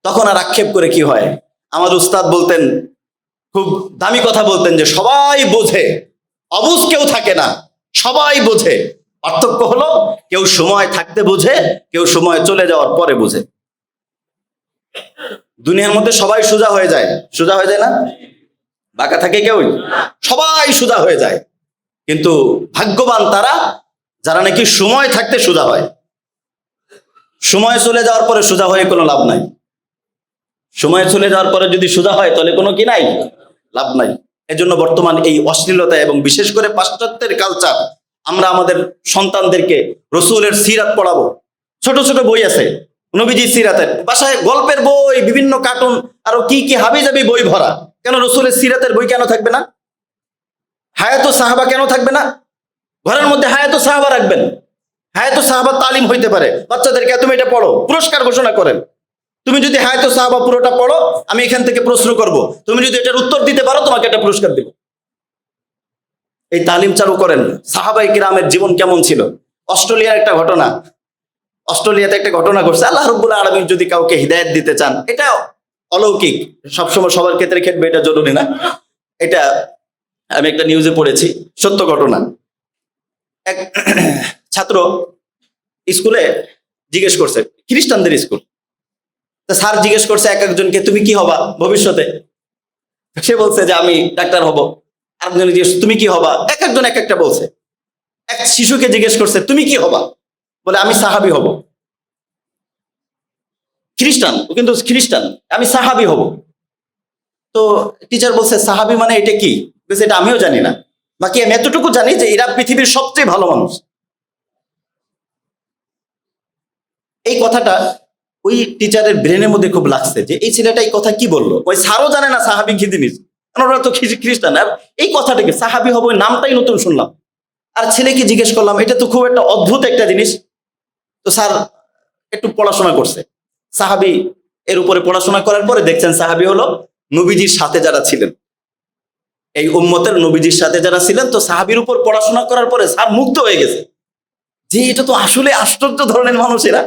S1: তখন আর আক্ষেপ করে কি হয়? আমার উস্তাদ বলতেন, খুব দামি কথা বলতেন, যে সবাই বোঝে, অবুঝ কেউ থাকে না, সবাই বোঝে। পার্থক্য হলো কেউ সময় থাকতে বোঝে, কেউ সময় চলে যাওয়ার পরে বোঝে। দুনিয়ার মধ্যে সবাই সোজা হয়ে যায়, সোজা হয়ে যায় না? বাঁকা থাকে কেউ? সবাই সোজা হয়ে যায়। কিন্তু ভাগ্যবান তারা যারা নাকি সময় থাকতে সোজা হয়। সময় চলে যাওয়ার পরে সোজা হয়ে কোনো লাভ নাই। সময় চলে যাওয়ার পরে যদি সোজা হয় তাহলে কোনো কি নাই, লাভ নাই। এজন্য বর্তমান এই অশ্লীলতা এবং বিশেষ করে পাশ্চাত্যের কালচার, আমরা আমাদের সন্তানদেরকে রসুলের সিরাত পড়াবো। ছোট ছোট বই আছে নবীজির সিরাতের, বাসায় গল্পের বই, বিভিন্ন কার্টুন, আরো কি কি হাবিজাবি বই ভরা। কেন রসুলের সিরাতের বই কেন থাকবে না? হায়াতুস সাহাবা কেন থাকবে না? ঘরের মধ্যে হায়াতুস সাহাবা রাখবেন। হায়াতুস সাহাবা তালিম হইতে পারে, বাচ্চাদেরকে তুমি এটা পড়ো, পুরস্কার ঘোষণা করেন। তুমি যদি হায়াতুস সাহাবা পুরোটা পড়ো, আমি এখান থেকে প্রশ্ন করব, তুমি যদি এটার উত্তর দিতে পারো তোমাকে একটা পুরস্কার দেব। এই তালিম চালু করেন। সাহাবায়ে কিরামের জীবন কেমন ছিল? অস্ট্রেলিয়ার একটা ঘটনা, অস্ট্রেলিয়াতে একটা ঘটনা ঘটছে। আল্লাহ রাব্বুল আলামিন যদি কাউকে হিদায়াত দিতে চান, এটা অলৌকিক, সবসময় সবার ক্ষেত্রে খেটবে এটা জরুরি না। এটা আমি একটা নিউজে পড়েছি, সত্য ঘটনা। এক ছাত্র স্কুলে জিজ্ঞেস করছে, খ্রিস্টানদের স্কুল, তা স্যার জিজ্ঞেস করছে এক একজনকে, তুমি কি হবা ভবিষ্যতে? সে বলছে যে আমি ডাক্তার হব। আরেকজন জিজ্ঞেস তুমি কি হবা, এক একজন এক একটা বলছে। এক শিশুকে জিজ্ঞেস করছে তুমি কি হবা, বলে আমি সাহাবী হব। খ্রিস্টান, ও কিন্তু খ্রিস্টান, আমি সাহাবী হব। তো টিচার বলছে সাহাবী মানে এটা কি, বলছে এটা আমিও জানি না, বাকি আমি এতটুকু জানি যে এরা পৃথিবীর সবচেয়ে ভালো মানুষ। এই কথাটা ওই টিচারের ব্রেনের মধ্যে খুব লাগছে যে এই ছেলেটা এই কথা কি বললো। ওই স্যারও জানে না সাহাবী কি জিনিস, কারণ ওরা তো খ্রিস্টান। আর এই কথাটাকে সাহাবী হবো, ওই নামটাই নতুন শুনলাম। আর ছেলেকে জিজ্ঞেস করলাম, এটা তো খুব একটা অদ্ভুত একটা জিনিস। তো স্যার একটু পড়াশোনা করছে সাহাবী এর উপরে, পড়াশোনা করার পরে দেখছেন সাহাবী হলো নবীজির সাথে যারা ছিলেন, এই উম্মতের নবীজির সাথে যারা ছিলেন। তো সাহাবীর উপর পড়াশোনা করার পরে স্যার মুগ্ধ হয়ে গেছে যে এটা তো আসলে আশ্চর্য ধরনের মানুষেরা,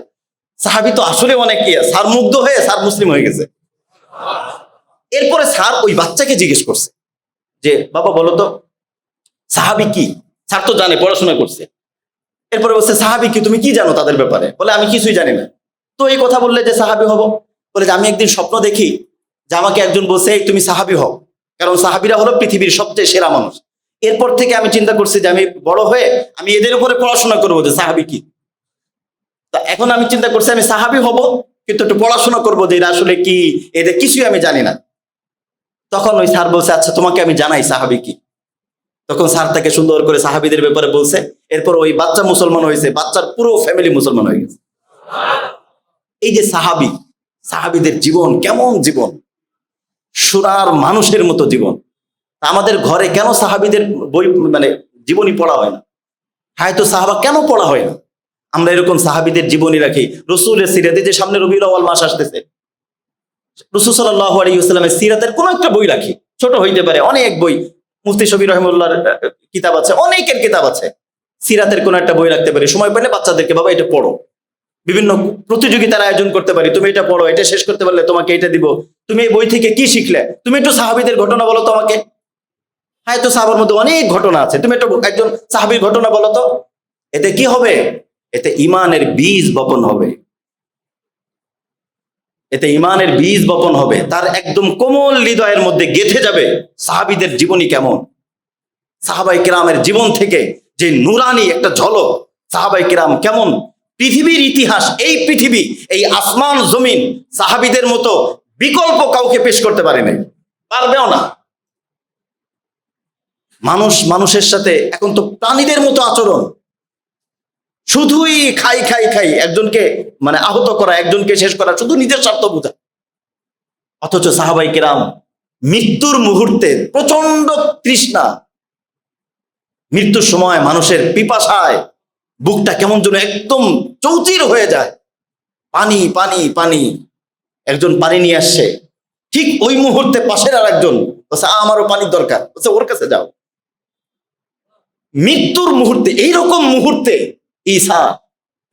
S1: সাহাবী তো আসলে অনেক ইয়ে। স্যার মুগ্ধ হয়ে স্যার মুসলিম হয়ে গেছে। এরপরে স্যার ওই বাচ্চাকে জিজ্ঞেস করছে যে বাবা বলো তো সাহাবী কি। স্যার তো জানে, পড়াশোনা করছে। এরপরে বলছে সাহাবী কি, তুমি কি জানো তাদের ব্যাপারে, বলে আমি কিছুই জানি না। তো এই কথা বললে যে সাহাবী হব, বলে যে আমি একদিন স্বপ্ন দেখি যে আমাকে একজন বলছে এই তুমি সাহাবী হও, কারণ সাহাবীরা হলো পৃথিবীর সবচেয়ে সেরা মানুষ। এরপর থেকে আমি চিন্তা করছি যে আমি বড় হয়ে আমি এদের উপরে পড়াশোনা করবো যে সাহাবী কি। তা এখন আমি চিন্তা করছি আমি সাহাবী হব, কিন্তু একটু পড়াশোনা করবো যে এরা আসলে কি, এদের কিছুই আমি জানি না। তখন ওই স্যার বলছে আচ্ছা তোমাকে আমি জানাই সাহাবী কি। তখন স্যার তাকে সুন্দর করে সাহাবীদের ব্যাপারে বলছে। এরপর ওই বাচ্চা মুসলমান হয়েছে, বাচ্চার পুরো ফ্যামিলি মুসলমান হয়ে গেছে। এই যে সাহাবী, সাহাবীদের জীবন কেমন জীবন, সোনার মানুষের মতো জীবন। আমাদের ঘরে কেন সাহাবীদের বই মানে জীবনী পড়া হয় না? হয়তো সাহাবা কেন পড়া হয় না? আমরা এরকম সাহাবীদের জীবনী রাখি। রসুলের সিরাতে, যে সামনে রবিউল আউয়াল মাস আসতেছে, রাসূল সাল্লাল্লাহু আলাইহি ওয়াসাল্লামের সিরাতের কোন একটা বই রাখি, ছোট হইতে পারে, অনেক বই, মুফতি শফি রহিমাহুল্লাহর কিতাব আছে, অনেকের কিতাব আছে। সিরাতের কোন একটা বই রাখতে পারি, সময় পেলে বাচ্চাদেরকে বাবা এটা পড়ো। বিভিন্ন প্রতিযোগিতার আয়োজন করতে পারি, তুমি এটা পড়ো, এটা শেষ করতে পারলে তোমাকে এটা দিব, তুমি এই বই থেকে কি শিখলে, তুমি একটু সাহাবীদের ঘটনা বলো তো আমাকে। হ্যাঁ, তো সাহাবার মধ্যে অনেক ঘটনা আছে, তুমি একটু একজন সাহাবীর ঘটনা বলো তো। এতে কি হবে? এতে ইমানের বীজ বপন হবে। এতে ইমানের বীজ বপন হবে, তার একদম কোমল হৃদয়ের মধ্যে গেঁথে যাবে সাহাবীদের জীবনী কেমন। সাহাবায়ে কেরামের জীবন থেকে যে নুরানি একটা ঝলক, সাহাবায়ে কেরাম কেমন। পৃথিবীর ইতিহাস, এই পৃথিবী, এই আসমান জমিন সাহাবীদের মতো বিকল্প কাউকে পেশ করতে পারে নাই, পারবেও না। মানুষ মানুষের সাথে এখন তো প্রাণীদের মতো আচরণ, শুধুই খাই খাই খাই, একজনকে মানে আহত করা, একজনকে শেষ করা, শুধু নিজের স্বার্থ বোঝা। অথচ সাহাবায়ে কেরাম মৃত্যুর মুহূর্তে প্রচন্ড তৃষ্ণা, মৃত্যুর সময় মানুষের পিপাসায় বুকটা কেমন যেন একদম চৌচির হয়ে যায়, পানি পানি পানি। একজন পানি নিয়ে আসছে, ঠিক ওই মুহূর্তে পাশের আর একজন বলছে আমারও পানির দরকার, বলছে ওর কাছে যাও। মৃত্যুর মুহূর্তে, এইরকম মুহূর্তে ঈসা,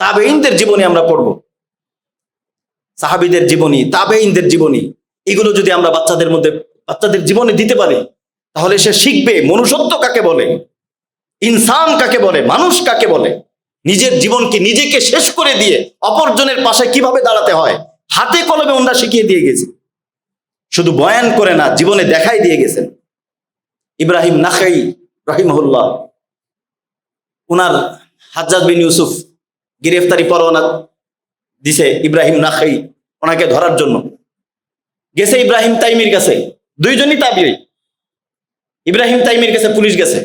S1: তাবেঈনদের জীবনী আমরা পড়ব, সাহাবীদের জীবনী, তাবেঈনদের জীবনী, এগুলো যদি আমরা বাচ্চাদের জীবনে দিতে পারি, তাহলে সে শিখবে মনুষ্যত্ব কাকে বলে, ইনসান কাকে বলে, মানুষ কাকে বলে। নিজের জীবনকে নিজেকে শেষ করে দিয়ে অপরজনের পাশে কিভাবে দাঁড়াতে হয়, হাতে কলমে ওনারা শিখিয়ে দিয়ে গেছে। শুধু বয়ান করে না, জীবনে দেখাই দিয়ে গেছেন। ইব্রাহিম নাখাই রাহিমাহুল্লাহ, উনার হাজ্জাজ বিন ইউসুফ গ্রেফতারি পরোয়ানা দিছে ইব্রাহিম নাখাই, ওনাকে ধরার জন্য গেছে ইব্রাহিম তাইমির কাছে। দুইজনই তাবিঈ। ইব্রাহিম তাইমির কাছে পুলিশ গেছে,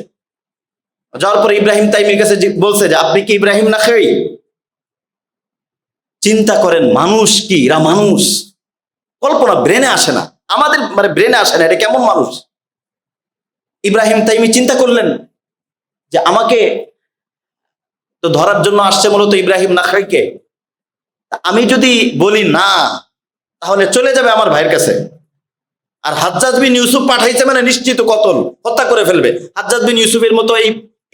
S1: যাওয়ার পরে ইব্রাহিম তাইমির কাছে বলছে যে আপনি কি ইব্রাহিম নাখাই? চিন্তা করেন মানুষ কি, এরা মানুষ, কল্পনা ব্রেনে আসে না, আমাদের মানে ব্রেনে আসে না, এটা কেমন মানুষ। ইব্রাহিম তাইমি চিন্তা করলেন যে আমাকে তো ধরার জন্য আসছে মূলত ইব্রাহিম নাখাইকে, আমি যদি বলি না তাহলে চলে যাবে আমার ভাইয়ের কাছে। আর হাজ্জাজ বিন ইউসুফ পাঠাইছে মানে নিশ্চিত কতল, হত্যা করে ফেলবে। হাজ্জাজ বিন ইউসুফের মতো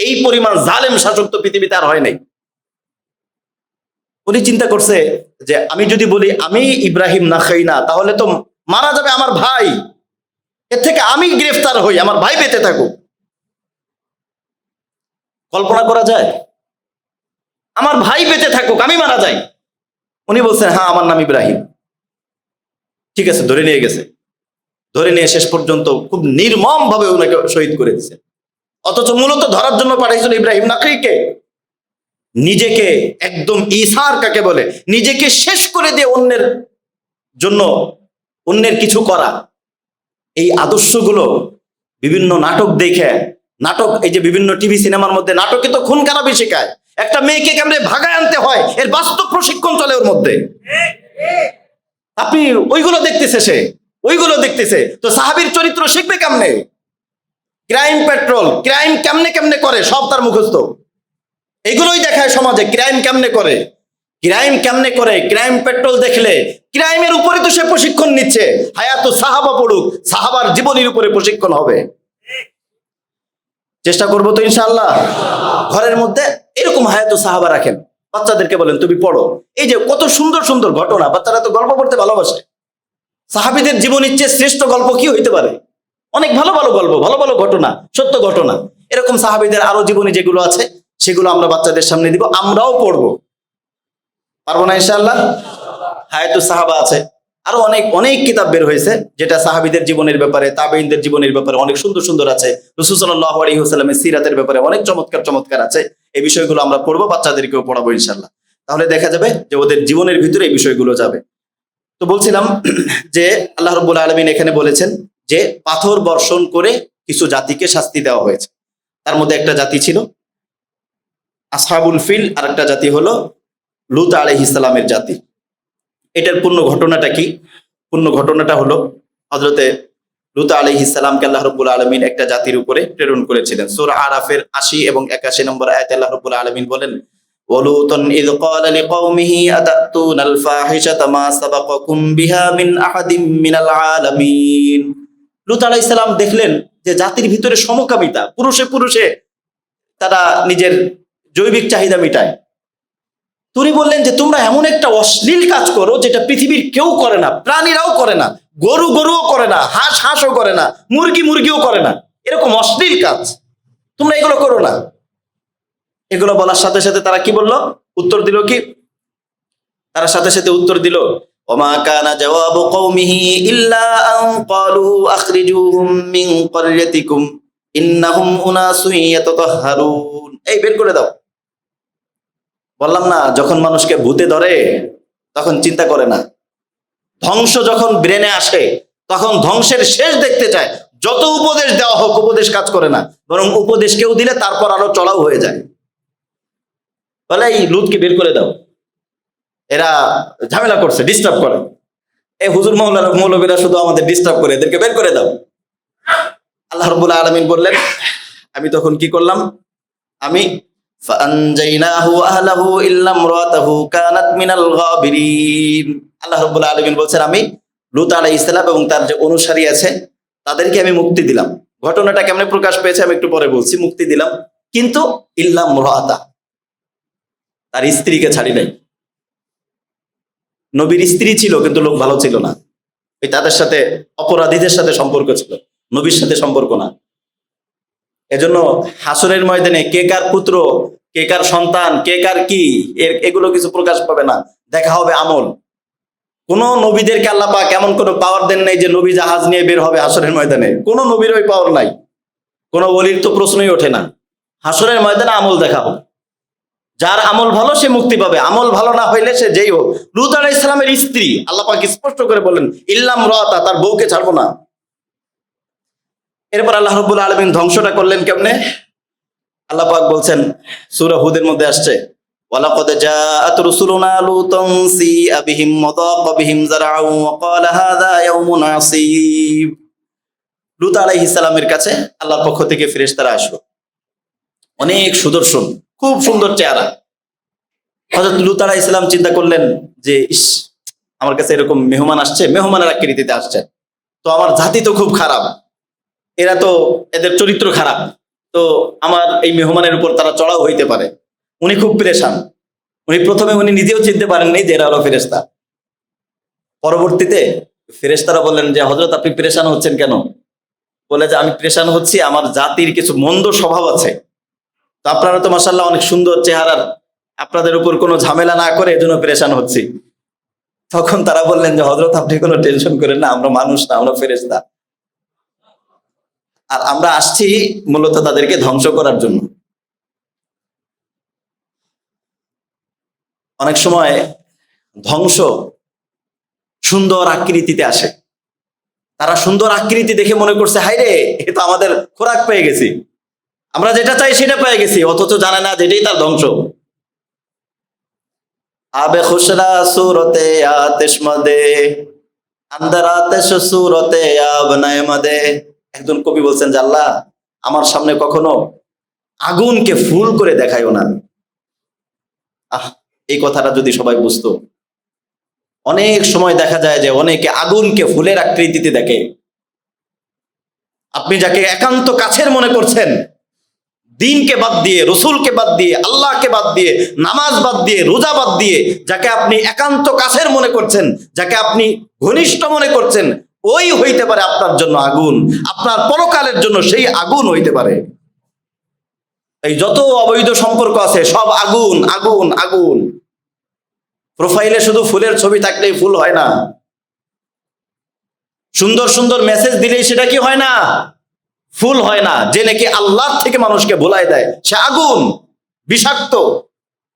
S1: এই পরিমাণ জালেম শাসক তো পৃথিবীতে আর হয় নাই। উনি চিন্তা করছে যে আমি যদি বলি আমি ইব্রাহিম নাখাই না, তাহলে তো মারা যাবে আমার ভাই, এর থেকে আমি গ্রেফতার হই, আমার ভাই বেঁচে থাকুক। কল্পনা করা যায়? আমার ভাই বেঁচে থাকুক, আমি মারা যাই। উনি বলছেন হ্যাঁ আমার নাম ইব্রাহিম। ঠিক আছে, ধরে নিয়ে গেছে। ধরে নিয়ে শেষ পর্যন্ত খুব নির্মম ভাবে ওনাকে শহীদ করে দিয়েছে। অথচ মূলত ধরার জন্য পাঠিয়েছিল ইব্রাহিম নাখরিকে। নিজেকে একদম ইসার কাকে বলে, নিজেকে শেষ করে দিয়ে অন্যের জন্য অন্যের কিছু করা, এই আদর্শগুলো বিভিন্ন নাটক দেখে, নাটক এই যে বিভিন্ন টিভি সিনেমার মধ্যে নাটকে তো খুন খারাপি শেখায়, একটা মেয়েকে কেমনে ভাগায় আনতে হয় এর বাস্তব প্রশিক্ষণ চলে ওর মধ্যে। আপনি ওইগুলো দেখতেছে, সে ওইগুলো দেখতেছে, তো সাহাবীর চরিত্র শিখবে কেমনে? ক্রাইম পেট্রোল, ক্রাইম কেমনে কেমনে করে সব তার মুখস্থ। এগুলোই দেখায় সমাজে ক্রাইম কেমনে করে, ক্রাইম কেমনে করে। ক্রাইম পেট্রোল দেখলে ক্রাইমের উপরে তো সে প্রশিক্ষণ নিচ্ছে। হায়াত সাহাবা পড়ুক, সাহাবার জীবনের উপরে প্রশিক্ষণ হবে। চেষ্টা করবো তো ইনশাআল্লাহ। ঘরের মধ্যে এরকম হায়াত সাহাবা রাখেন, বাচ্চাদেরকে বলেন তুমি পড়ো। এই যে কত সুন্দর সুন্দর ঘটনা, বাচ্চারা তো গল্প পড়তে ভালোবাসে। সাহাবীদের জীবনের চেয়ে শ্রেষ্ঠ গল্প কি হইতে পারে? অনেক ভালো ভালো গল্প, ভালো ভালো ঘটনা, সত্য ঘটনা। এরকম সাহাবীদের আরো জীবনী যেগুলো আছে সেগুলো আমরা বাচ্চাদের সামনে দিব, আমরাও পড়বো। পারবো না ইনশাআল্লাহ? হায়াতুস সাহাবা আছে, আরো অনেক অনেক কিতাব বের হয়েছে যেটা সাহাবীদের জীবনের ব্যাপারে, তাবেঈনদের জীবনের ব্যাপারে অনেক সুন্দর সুন্দর আছে। রাসূল সাল্লাল্লাহু আলাইহি ওয়াসাল্লামের সিরাতের ব্যাপারে অনেক চমৎকার চমৎকার আছে। এই বিষয়গুলো আমরা পড়বো, বাচ্চাদেরকেও পড়াবো ইনশাআল্লাহ। তাহলে দেখা যাবে যে ওদের জীবনের ভিতরে এই বিষয়গুলো যাবে। তো বলছিলাম যে আল্লাহ রাব্বুল আলামিন এখানে বলেছেন যে পাথর বর্ষণ করে কিছু জাতিকে শাস্তি দেওয়া হয়েছে। তার মধ্যে একটা জাতি ছিল আসহাবুল ফিল, আর একটা জাতি হলো লূত আলাইহিস সালামের জাতি। এটার পূর্ণ ঘটনাটা কি? পূর্ণ ঘটনাটা হলো হযরতে লূত আলাইহিস সালামকে আল্লাহ রাব্বুল আলামিন একটা জাতির উপরে প্রেরণ করেছিলেন। সূরা আরাফের 80 এবং 81 নম্বর আয়াতে আল্লাহ রাব্বুল আলামিন বলেন, ওয়ালুতান ইয ক্বালা লিকাওমিহি আতাতুনাল ফাহিশাতা মা সাবাকাকুম বিহা মিন আহাদিম মিনাল আলামিন। লূত আলাইহিস সালাম দেখলেন যে জাতির ভিতরে সমকামিতা, পুরুষে পুরুষে তারা নিজের জৈবিক চাহিদা মিটায়। তিনি বললেন যে তোমরা এমন একটা অশ্লীল কাজ করো যেটা পৃথিবীর কেউ করে না, প্রাণীরাও করে না, গরু গরুও করে না, হাঁস হাঁসও করে না, মুরগি মুরগিও করে না, এরকম অশ্লীল কাজ তোমরা এগুলো করো না। এগুলো বলার সাথে সাথে তারা কি বলল? উত্তর দিল কি? তারা সাথে সাথে উত্তর দিল, ওমা কানা জাওয়াবু কওমিহি ইল্লা আন ক্বালু আখরিজুহুম মিন ক্বরয়াতিকুম ইন্নাহুম উনাসুন ইয়াতাতাহহারুন। এই বের করে দাও। বললাম না, যখন মানুষকে ভূতে ধরে তখন চিন্তা করে না, ধ্বংস যখন ব্রেনে আসে তখন ধ্বংসের শেষ দেখতে চায়। যত উপদেশ দেওয়া হোক উপদেশ কাজ করে না, বরং উপদেশ কেউ দিলে তারপর আরো চড়াও হয়ে যায়। বলে এই লূতকে বের করে দাও, এরা ঝামেলা করছে, ডিস্টার্ব করে। এই হুজুর মৌলবীরা শুধু আমাদের ডিস্টার্ব করে, এদেরকে বের করে দাও। আল্লাহ রাব্বুল আলামিন বললেন, আমি তখন কি করলাম? আমি ফাআনজাইনাহু ওয়া আহলাহু ইল্লা ইমরাতাহু কানাত মিনাল গাবিরিন। আল্লাহ রাব্বুল আলামিন বলছেন আমি লূত আলাইহিস সালাম এবং তার যে অনুসারী আছে তাদেরকে আমি মুক্তি দিলাম। ঘটনাটা কেমনে প্রকাশ পেয়েছে আমি একটু পরে বলছি। মুক্তি দিলাম, কিন্তু ইল্লা ইমরাতা, তার স্ত্রীকে ছাড়ি নাই। নবীর স্ত্রী ছিল কিন্তু লোক ভালো ছিল না, ওই তাদের সাথে অপরাধীদের সাথে সম্পর্ক ছিল, নবীর সাথে সম্পর্ক না। এজন্য হাসরের ময়দানে কে কার পুত্র, কে কার সন্তান, কে কার কি, এগুলো কিছু প্রকাশ পাবে না, দেখা হবে আমল। কোন নবীদেরকে আল্লাহ পাক এমন কোনো পাওয়ার দেন নাই যে নবী জাহাজ নিয়ে বের হবে হাসরের ময়দানে। কোন নবীর ওই পাওয়ার নাই, কোন ওলির তো প্রশ্নই ওঠে না। হাসরের ময়দানে আমল দেখাবো, যার আমল ভালো সে মুক্তি পাবে, আমল ভালো না হইলে সে যেই হোক। লূত আলাইহিস সালামের স্ত্রী আল্লাহ পাক স্পষ্ট করে বলেন ইল্লা ইমরাতা, তার বউকে ছাড়বো না। এরপর আল্লাহ রাব্বুল আলামিন ধ্বংসটা করলেন কেমনে? আল্লাহ পাক বলছেন, সূরা হুদের মধ্যে আসছে, ওয়ালাকাদ জাআত রুসুলুনা লুতান সিআ বিহিম ওয়া দাqa বিহিম যারআউ ওয়া ক্বালা হাযা ইয়াউমুন আসীব। লূত আলাইহিস সালামের কাছে আল্লাহর পক্ষ থেকে ফেরেশতারা আসলো, অনেক সুদর্শন, খুব সুন্দর চেহারা। হযরত লূত আলাইহিস সালাম চিন্তা করলেন যে ইস, আমার কাছে এরকম মেহমান আসছে, মেহমানের আকৃতিতে আসছে, তো আমার জাতি তো খুব খারাপ, এরা তো এদের চরিত্র খারাপ, তো আমার এই মেহমানের উপর তারা চড়াও হইতে পারে। উনি খুব পেরেশান। প্রথমে উনি নিজেও চিনতে পারেননি যে এরা হলো ফেরেশতা। পরবর্তীতে ফেরেশতারা বললেন যে হযরত আপনি পেরেশান হচ্ছেন কেন? বলে যে আমি পেরেশান হচ্ছি, আমার জাতির কিছু মন্দ স্বভাব আছে, তো আপনারা তো মাশাআল্লাহ অনেক সুন্দর চেহারার, আপনাদের উপর কোনো ঝামেলা না করে এজন্য পেরেশান হচ্ছি। তখন তারা বললেন যে হযরত আপনি কোনো টেনশন করেন না, আমরা মানুষ না, আমরা ফেরেশতা, আর আমরা আসছি মূলত তাদেরকে ধ্বংস করার জন্য। অনেক সময় ধ্বংস সুন্দর আকৃতিতে আসে। তারা সুন্দর আকৃতি দেখে মনে করছে, হাই রে, এ তো আমাদের খোরাক পেয়ে গেছি, আমরা যেটা চাই সেটা পেয়ে গেছি, অথচ জানে না যেটাই তার ধ্বংস। আবে খুশরা সুরতে আতিশ মদে, আন্দার আতিশ সুরতে আবনায়ে মদে। একজন কবি বলছেন যে, আল্লাহ আমার সামনে কখনো আগুনকে ফুল করে দেখাইও না। এই কথাটা যদি সবাই বুঝতো। অনেক সময় দেখা যায় যে অনেকে আগুনকে ফুলের আকৃতিতে দেখে। আপনি যাকে একান্ত কাছের মনে করছেন, দিনকে বাদ দিয়ে, রসুলকে বাদ দিয়ে, আল্লাহকে বাদ দিয়ে, নামাজ বাদ দিয়ে, রোজা বাদ দিয়ে যাকে আপনি একান্ত কাছের মনে করছেন, যাকে আপনি ঘনিষ্ঠ মনে করছেন, ওই হইতে পারে আপনার জন্য আগুন, আপনার পরকালের জন্য সেই আগুন হইতে পারে। এই যত অবৈধ সম্পর্ক আছে সব আগুন আগুন আগুন। প্রোফাইলে শুধু ফুলের ছবি থাকলেই ফুল হয় না, সুন্দর সুন্দর মেসেজ দিলেই সেটা কি হয় না, ফুল হয় না। যে নাকি আল্লাহ থেকে মানুষকে ভুলাই দেয় সে আগুন, বিষাক্ত,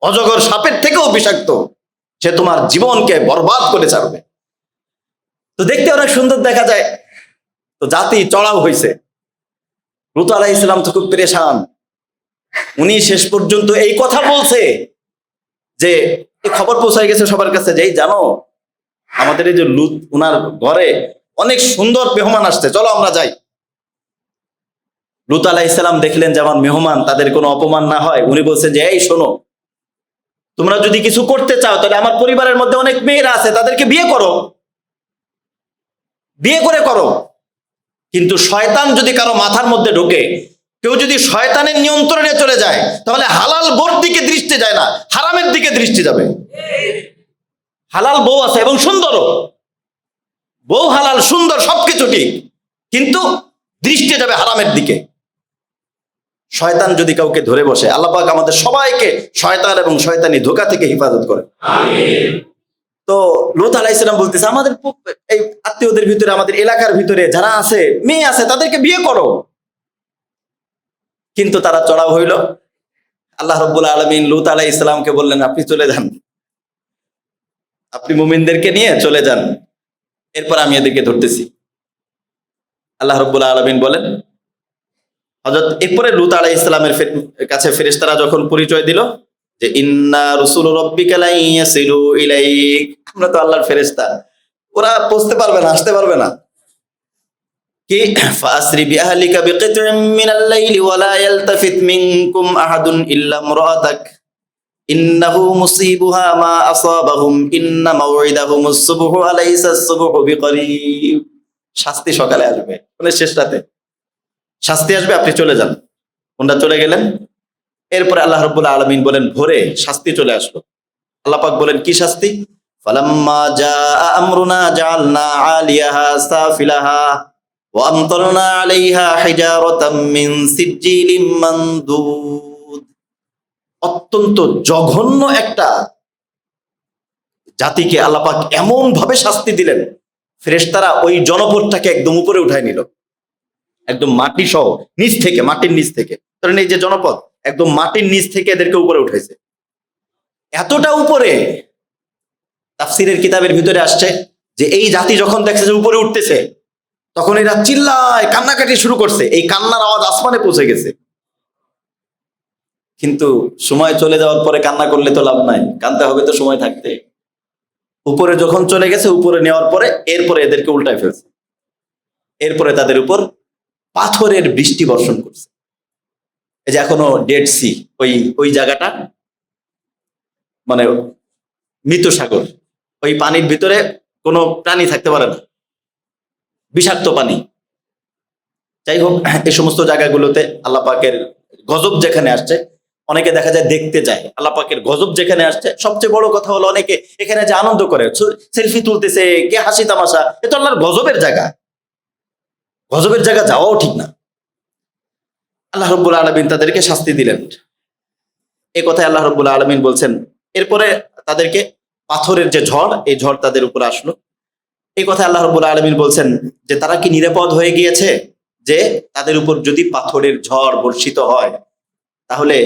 S1: অজগর সাপের থেকেও বিষাক্ত। সে তোমার জীবনকে বরবাদ করে ছাড়বে। তো দেখতে অনেক সুন্দর দেখা যায়, তো জাতি চড়াও হয়েছে। লূত আলাইহিস সালাম তো খুব পেরেশান। উনি শেষ পর্যন্ত এই কথা বলছে যে খবর পৌঁছায় গেছে সবার কাছে, যে জানো আমাদের এই যে লূত, উনার ঘরে অনেক সুন্দর মেহমান আসছে, চলো আমরা যাই। লূত আলাইহিস সালাম দেখলেন যে আমার মেহমান, তাদের কোনো অপমান না হয়, উনি বলছেন যে এই শোনো, তোমরা যদি কিছু করতে চাও তাহলে আমার পরিবারের মধ্যে অনেক মেয়েরা আছে, তাদেরকে বিয়ে করো, বিয়ে করে করো। কিন্তু শয়তান যদি কারো মাথার মধ্যে ঢোকে, কেউ যদি শয়তানের নিয়ন্ত্রণে চলে যায়, তাহলে হালাল বোর দিকে দৃষ্টি যায় না, হারামের দিকে দৃষ্টি যাবে। হালাল বউ আছে এবং সুন্দরও, বউ হালাল সুন্দর সবকিছু ঠিক, কিন্তু দৃষ্টি যাবে হারামের দিকে। শয়তান যদি কাউকে ধরে বসে, আল্লাহ পাক আমাদের সবাইকে শয়তান এবং শয়তানি ধোঁকা থেকে হেফাজত করে। তো লূত আলাইহিস সালাম বলতেছে, আমাদের এই আত্মীয়দের ভিতরে, আমাদের এলাকার ভিতরে যারা আছে, মেয়ে আছে, তাদেরকে বিয়ে করো। কিন্তু তারা চড়াও হইল। আল্লাহ রাব্বুল আলামিন লূত আলাইহিস সালামকে বললেন, আপনি চলে যান, আপনি মুমিনদেরকে নিয়ে চলে যান, এরপর আমি এদেরকে ধরতেছি। আল্লাহ রাব্বুল আলামিন বলেন, হযরত এরপরে লূত আলাইহিস সালামের কাছে ফেরেশতারা যখন পরিচয় দিল যে ইন্না রুসুলু রাব্বিকা লা ইয়াসিলু ইলাইক, আমরা তো আল্লাহর ফেরেশতা, ওরা পৌঁছতে পারবে না, আসতে পারবে না। কি ফাসরি বিআহলিকা বিকিত'in মিনাল লাইলি ওয়া লা ইয়ালতাফিত মিনকুম আহাদুন ইল্লা ইমরাআতাক ইন্নাহু মুসিবুহা মা আসাবাহুম ইন্না মাউইদাহুমুস সুবহু আলাইসা আস-সুবহু বিকরিব। শাস্তি সকালে আসবে, মানে শেষ রাতে শাস্তি আসবে, আপনি চলে যান। ওনারা চলে গেলেন। এরপরে আল্লাহ রাব্বুল আলামিন বলেন, ভোরে শাস্তি চলে আসলো। আল্লাহ পাক বলেন, কি শাস্তি? ফালাম্মা জাআ আমরুনা জাআলনা আলিয়াহা সাফিলাহা ওয়া আমতারনা আলাইহা হিজারাতাম মিন সিজ্জিলিম মানদুদ। অত্যন্ত জঘন্য একটা জাতিকে আল্লাহ পাক এমন ভাবে শাস্তি দিলেন, ফেরেশতারা ওই জনপদটাকে একদম উপরে উঠায় নিল, একদম মাটি সহ, নিচ থেকে, মাটির নিচ থেকে। ধরেন এই যে জনপদ, একদম মাটির নিচ থেকে এদেরকে উপরে উঠাইছে। এতটা উপরে, তাফসীরের কিতাবের ভিতরে আসছে যে এই জাতি যখন দেখছে যে উপরে উঠতেছে, তখন এরা চিল্লায় কান্নাকাটি শুরু করছে। এই কান্নার আওয়াজ আসমানে পৌঁছে গেছে। কিন্তু সময় চলে যাওয়ার পরে কান্না করলে তো লাভ নাই, কাঁদতে হবে তো সময় থাকতে। উপরে যখন চলে গেছে, উপরে নেওয়ার পরে এরপরে এদেরকে উল্টায় ফেলছে। এরপরে তাদের উপর পাথরের বৃষ্টি বর্ষণ করছে। এই যে এখনো ডেড সি, ওই জায়গাটা মানে মৃত সাগর, ওই পানির ভিতরে কোনো প্রাণী থাকতে পারে না, বিষাক্ত পানি। যাই হোক, এই সমস্ত জায়গাগুলোতে আল্লাহ পাকের গজব যেখানে আসছে, অনেকে দেখা যায় দেখতে যায়। আল্লাহ পাকের গজব যেখানে আসছে, সবচেয়ে বড় কথা হলো অনেকে এখানে যে আনন্দ করে, সেলফি তুলতেছে, কে হাসি তামাশা, এ তো আল্লাহর গজবের জায়গা। গজবের জায়গা যাওয়াও ঠিক না। আল্লাহ রাব্বুল আলামিন তাদেরকে শাস্তি দিলেন। এই কথায় আল্লাহ রাব্বুল আলামিন বলছেন, এরপরে তাদেরকে পাথরের যে ঝড়, এই ঝড় তাদের উপর আসলো। এই কথায় আল্লাহ রাব্বুল আলামিন বলছেন যে তারা কি নিরাপদ হয়ে গিয়েছে? যে তাদের উপর যদি পাথরের ঝড় বর্ষিত হয় তাহলে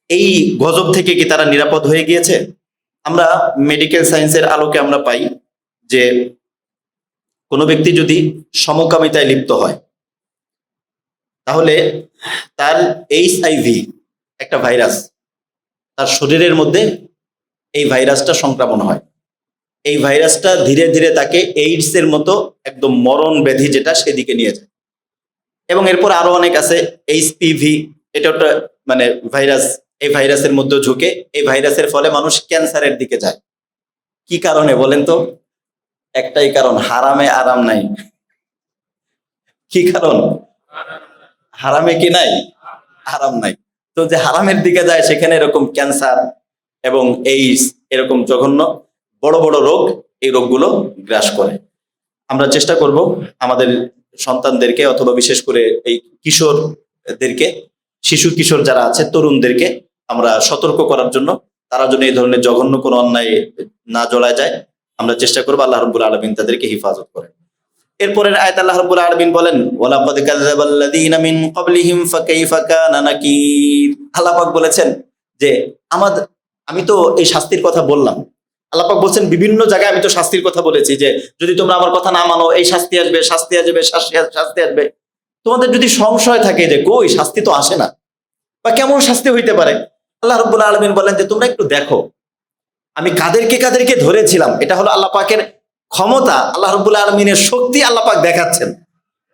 S1: এই গজব থেকে কি তারা নিরাপদ হয়ে গিয়েছে? আমরা মেডিকেল সায়েন্সের আলোকে আমরা পাই যে কোনো ব্যক্তি যদি সমকামিতায় লিপ্ত হয় তাহলে তার এইচআইভি একটা ভাইরাস, তার শরীরের মধ্যে এই ভাইরাসটা সংক্রমণ হয়। এই ভাইরাসটা ধীরে ধীরে তাকে এইডস এর মতো একদম মরণ ব্যাধি যেটা সেদিকে নিয়ে যায়। এবং এরপর আরো অনেক আছে, এইচপিভি, এটা একটা মানে ভাইরাস, এই ভাইরাসের মধ্যে ঝুঁকে এই ভাইরাসের ফলে মানুষ ক্যান্সারের দিকে যায়। কি কারণে বলেন তো? একটাই কারণ, হারামে আরাম নাই। কি কারণ? হারামে কি নাই? হারাম নাই। তো যে হারামের দিকে যায় সেখানে এরকম ক্যান্সার এবং এইডস এরকম জঘন্য বড় বড় রোগ, এই রোগগুলো গ্রাস করে। আমরা চেষ্টা করব আমাদের সন্তানদেরকে অথবা বিশেষ করে এই কিশোরদেরকে, শিশু কিশোর যারা আছে, তরুণদেরকে আমরা সতর্ক করার জন্য, তারা যেন এই ধরনের জঘন্য কোনো অন্যায় না জড়ায় যায়। আমরা চেষ্টা করবো আল্লাহ রাব্বুল আলামিন তাদেরকে হিফাজত করেন। এরপরের আয়াত আল্লাহ রাব্বুল আলামিন বলেন, ওয়ালাকাদ কাযাযাবাল্লাযীনা মিন ক্বাবলিহিম ফাকাইফা কানা নাকির। আল্লাহ পাক বলেছেন যে আমি তো এই শাস্তির কথা বললাম। আল্লাহ পাক বলছেন বিভিন্ন জায়গায় আমি তো শাস্তির কথা বলেছি যে যদি তোমরা আমার কথা না মানো এই শাস্তি আসবে, শাস্তি আসবে, শাস্তি আসবে। তোমাদের যদি সংশয় থাকে যে কই শাস্তি তো আসে না বা কেমন শাস্তি হইতে পারে, আল্লাহ রাব্বুল আলামিন বলেন যে তোমরা একটু দেখো আমি কাদেরকে কাদেরকে ধরেছিলাম। এটা হলো আল্লাহ পাকের ক্ষমতা, আল্লাহ রাব্বুল আলামিনের শক্তি আল্লাহ পাক দেখাচ্ছেন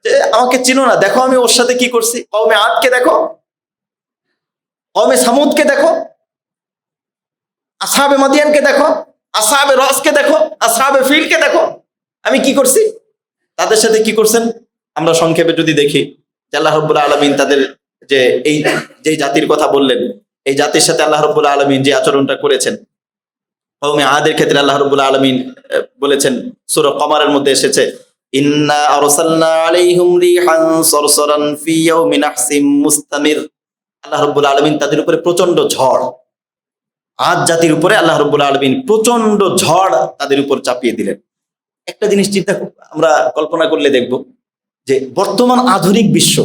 S1: যে আমাকে চিনো না, দেখো আমি ওর সাথে কি করছি। কওমে আদকে দেখো, কওমে সামুদকে দেখো, আসহাবে মাদিয়ানকে দেখো, আসহাবে রসকে দেখো, আসহাবে ফিলকে দেখো, আমি কি করছি, তাদের সাথে কি করছেন। আমরা সংক্ষেপে যদি দেখি যে আল্লাহ রাব্বুল আলামিন তাদের যে জাতির কথা বললেন, এই জাতির সাথে আল্লাহ রাব্বুল আলামিন যে আচরণটা করেছেন, কওমে আদের ক্ষেত্রে আল্লাহ রাব্বুল আলামিন বলেছেন, সূরা কমারের মধ্যে এসেছে, ইন্না আরসালনা আলাইহিম রিহান সরসরান ফি ইয়াউমিন নাহসিম মুস্তামির। আল্লাহ রাব্বুল আলামিন তাদের উপরে প্রচন্ড ঝড়, আদ জাতির উপরে আল্লাহ রাব্বুল আলামিন প্রচন্ড ঝড় তাদের উপর চাপিয়ে দিলেন। একটা জিনিস আমরা কল্পনা করলে দেখব যে বর্তমান আধুনিক বিশ্ব,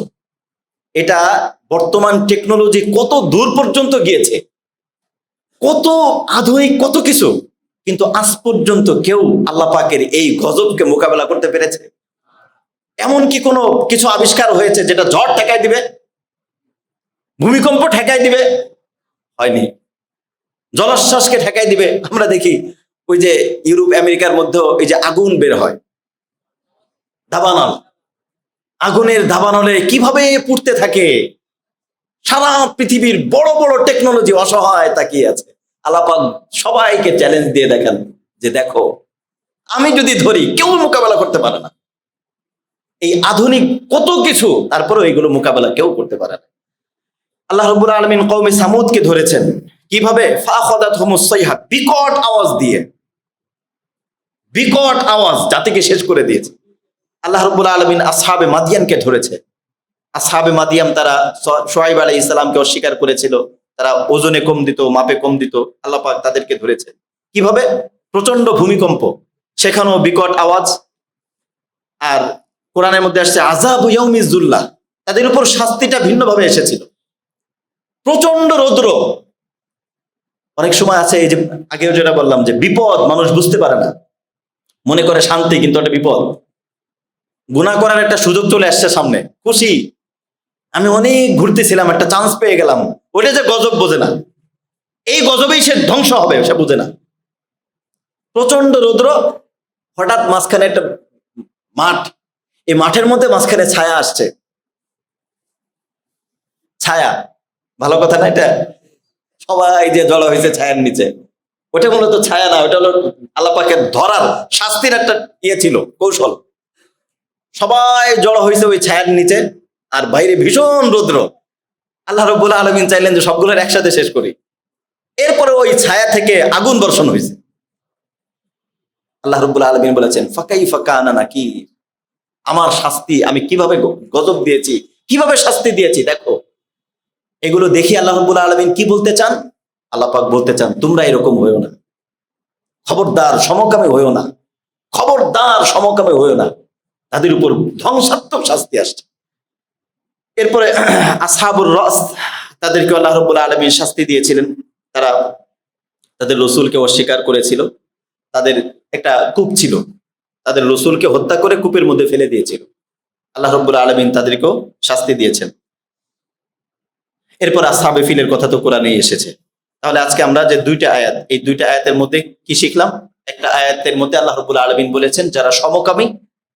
S1: এটা বর্তমান টেকনোলজি কত দূর পর্যন্ত গিয়েছে, কত আধুনিক কত কিছু, কিন্তু আজ পর্যন্ত কেউ আল্লাহ পাকের এই গজবকে মোকাবেলা করতে পেরেছে? এমন কি কোনো কিছু আবিষ্কার হয়েছে যেটা ঝড় ঠেকাই দিবে, ভূমিকম্প ঠেকাই দিবে? হয়নি। জলোচ্ছ্বাসকে ঠেকাই দিবে? আমরা দেখি ওই যে ইউরোপ আমেরিকার মধ্যে এই যে আগুন বের হয়, দাবানল, আগুনের দাবানলে কিভাবে পুড়তে থাকে, সারা পৃথিবীর বড় বড় টেকনোলজি অসহায় তাকিয়ে আছে। আল্লাহ পাক সবাইকে চ্যালেঞ্জ দিয়ে দেখেন যে দেখো আমি যদি ধরি কেউ মোকাবেলা করতে পারে না। এই আধুনিক কত কিছু, তারপরেও এগুলো মোকাবেলা কেউ করতে পারে না। আল্লাহ রাব্বুল আলামিন কওমে সামুদকে ধরেছেন কিভাবে? ফাখাদাতহুমুস সাইহা, বিকট আওয়াজ দিয়ে, বিকট আওয়াজ জাতিকে শেষ করে দিয়েছে। আল্লাহ রাব্বুল আলামিন আসহাবে মাদিয়ানকে ধরেছে। আসহাবে মাদিয়াম তারা শুআয়ব আলাইহিস সালামকে অস্বীকার করেছিল, তারা ওজনে কম দিত, মাপে কম দিত। আল্লাহ পাক তাদেরকে ধরেছে কিভাবে? প্রচন্ড ভূমিকম্প, সেখানেও বিকট আওয়াজ। আর কোরআনের মধ্যে আসছে আযাবু ইয়াউমিজ যুল্লাহ, তাদের উপর শাস্তিটা ভিন্নভাবে এসেছিল। প্রচন্ড রৌদ্র। অনেক সময় আছে এই যে আগেও যেটা বললাম যে বিপদ মানুষ বুঝতে পারে না, মনে করে শান্তি, কিন্তু একটা বিপদ। গুনাহ করার একটা সুযোগ চলে আসছে সামনে, খুশি, আমি অনেক ঘুরতেছিলাম, একটা চান্স পেয়ে গেলাম, ওইটা যে গজব বোঝে না, এই গজবেই সে ধ্বংস হবে সে বুঝে না। প্রচন্ড রৌদ্র, হঠাৎ মাঝখানে একটা মাঠ, এই মাঠের মধ্যে মাঝখানে ছায়া আসছে। ছায়া, ভালো কথা না এটা? সবাই যে জড়ো হয়েছে ছায়ার নিচে, ওটা মূলত ছায়া না, ওটা হলো আল্লাহ পাকের ধরার শাস্তির একটা ছিল, কৌশল। সবাই জড়ো হয়েছে ওই ছায়ার নিচে, আর বাইরে ভীষণ রৌদ্র। আল্লাহ রাব্বুল আলামিন চাইলেন যে সবগুলোর একসাথে শেষ করি। এরপরে ওই ছায়া থেকে আগুন বর্ষণ হয়েছে। আল্লাহ রাব্বুল আলামিন বলেছেন ফাকাইফা কানা নাকির, আমার শাস্তি আমি কিভাবে গজব দিয়েছি, কিভাবে শাস্তি দিয়েছি দেখো। এগুলো দেখি আল্লাহ রাব্বুল আলামিন কি বলতে চান? আল্লাহ পাক বলতে চান তোমরা এরকম হইও না, খবরদার সমকামী হইও না, খবরদার সমকামী হইও না, তাদের উপর ধ্বংসাত্মক শাস্তি আসছে। এরপরে আসহাবুর রস, তাদেরকে আল্লাহ রাব্বুল আলামিন শাস্তি দিয়েছিলেন। তারা তাদের রসুলকে অস্বীকার করেছিল। তাদের একটা কূপ ছিল, তাদের রসুলকে হত্যা করে কূপের মধ্যে ফেলে দিয়েছিল। আল্লাহ রাব্বুল আলামিন তাদেরকেও শাস্তি দিয়েছেন। এরপর আসহাবে ফিলের কথা তো কোরআনেই এসেছে। তাহলে আজকে আমরা যে দুইটা আয়াত, এই দুইটা আয়াতের মধ্যে কি শিখলাম? একটা আয়াতের মধ্যে আল্লাহ রাব্বুল আলামিন বলেছেন যারা সমকামী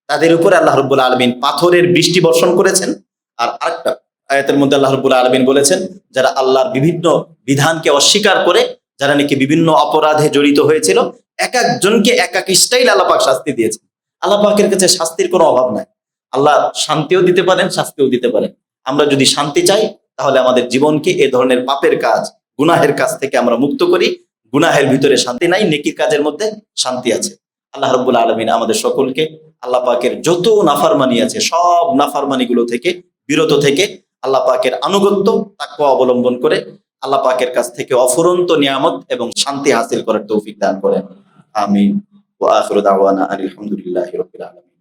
S1: তাদের উপরে আল্লাহ রাব্বুল আলামিন পাথরের বৃষ্টি বর্ষণ করেছেন। আর আরেকটা আয়াতের মধ্যে আল্লাহ রাব্বুল আলামিন বলেছেন যারা আল্লাহর বিভিন্ন বিধানকে অস্বীকার করে, যারা নাকি বিভিন্ন অপরাধে জড়িত হয়েছিল, এক একজনকে এক এক স্টাইল আল্লাহ পাক শাস্তি দিয়েছেন। আল্লাহ পাকের কাছে শাস্তির কোনো অভাব নাই। আল্লাহ শান্তিও দিতে পারেন, শাস্তিও দিতে পারেন। আমরা যদি শান্তি চাই তাহলে আমাদের জীবনকে এ ধরনের পাপের কাজ, গুনাহের কাজ থেকে আমরা মুক্ত করি। গুনাহের ভিতরে শান্তি নাই, নেকির কাজের মধ্যে শান্তি আছে। আল্লাহ রাব্বুল আলামিন আমাদের সকলকে আল্লাহ পাকের যত নাফরমানি আছে সব নাফরমানিগুলো থেকে বিরত থেকে আল্লাহ পাকের আনুগত্য তাকওয়া অবলম্বন করে আল্লাহ পাকের কাছ থেকে অফুরন্ত নিয়ামত এবং শান্তি হাসিল করার তৌফিক দান করেন। আমিন। ওয়া আখিরু দাওয়ানা আলহামদুলিল্লাহি রাব্বিল আলামিন।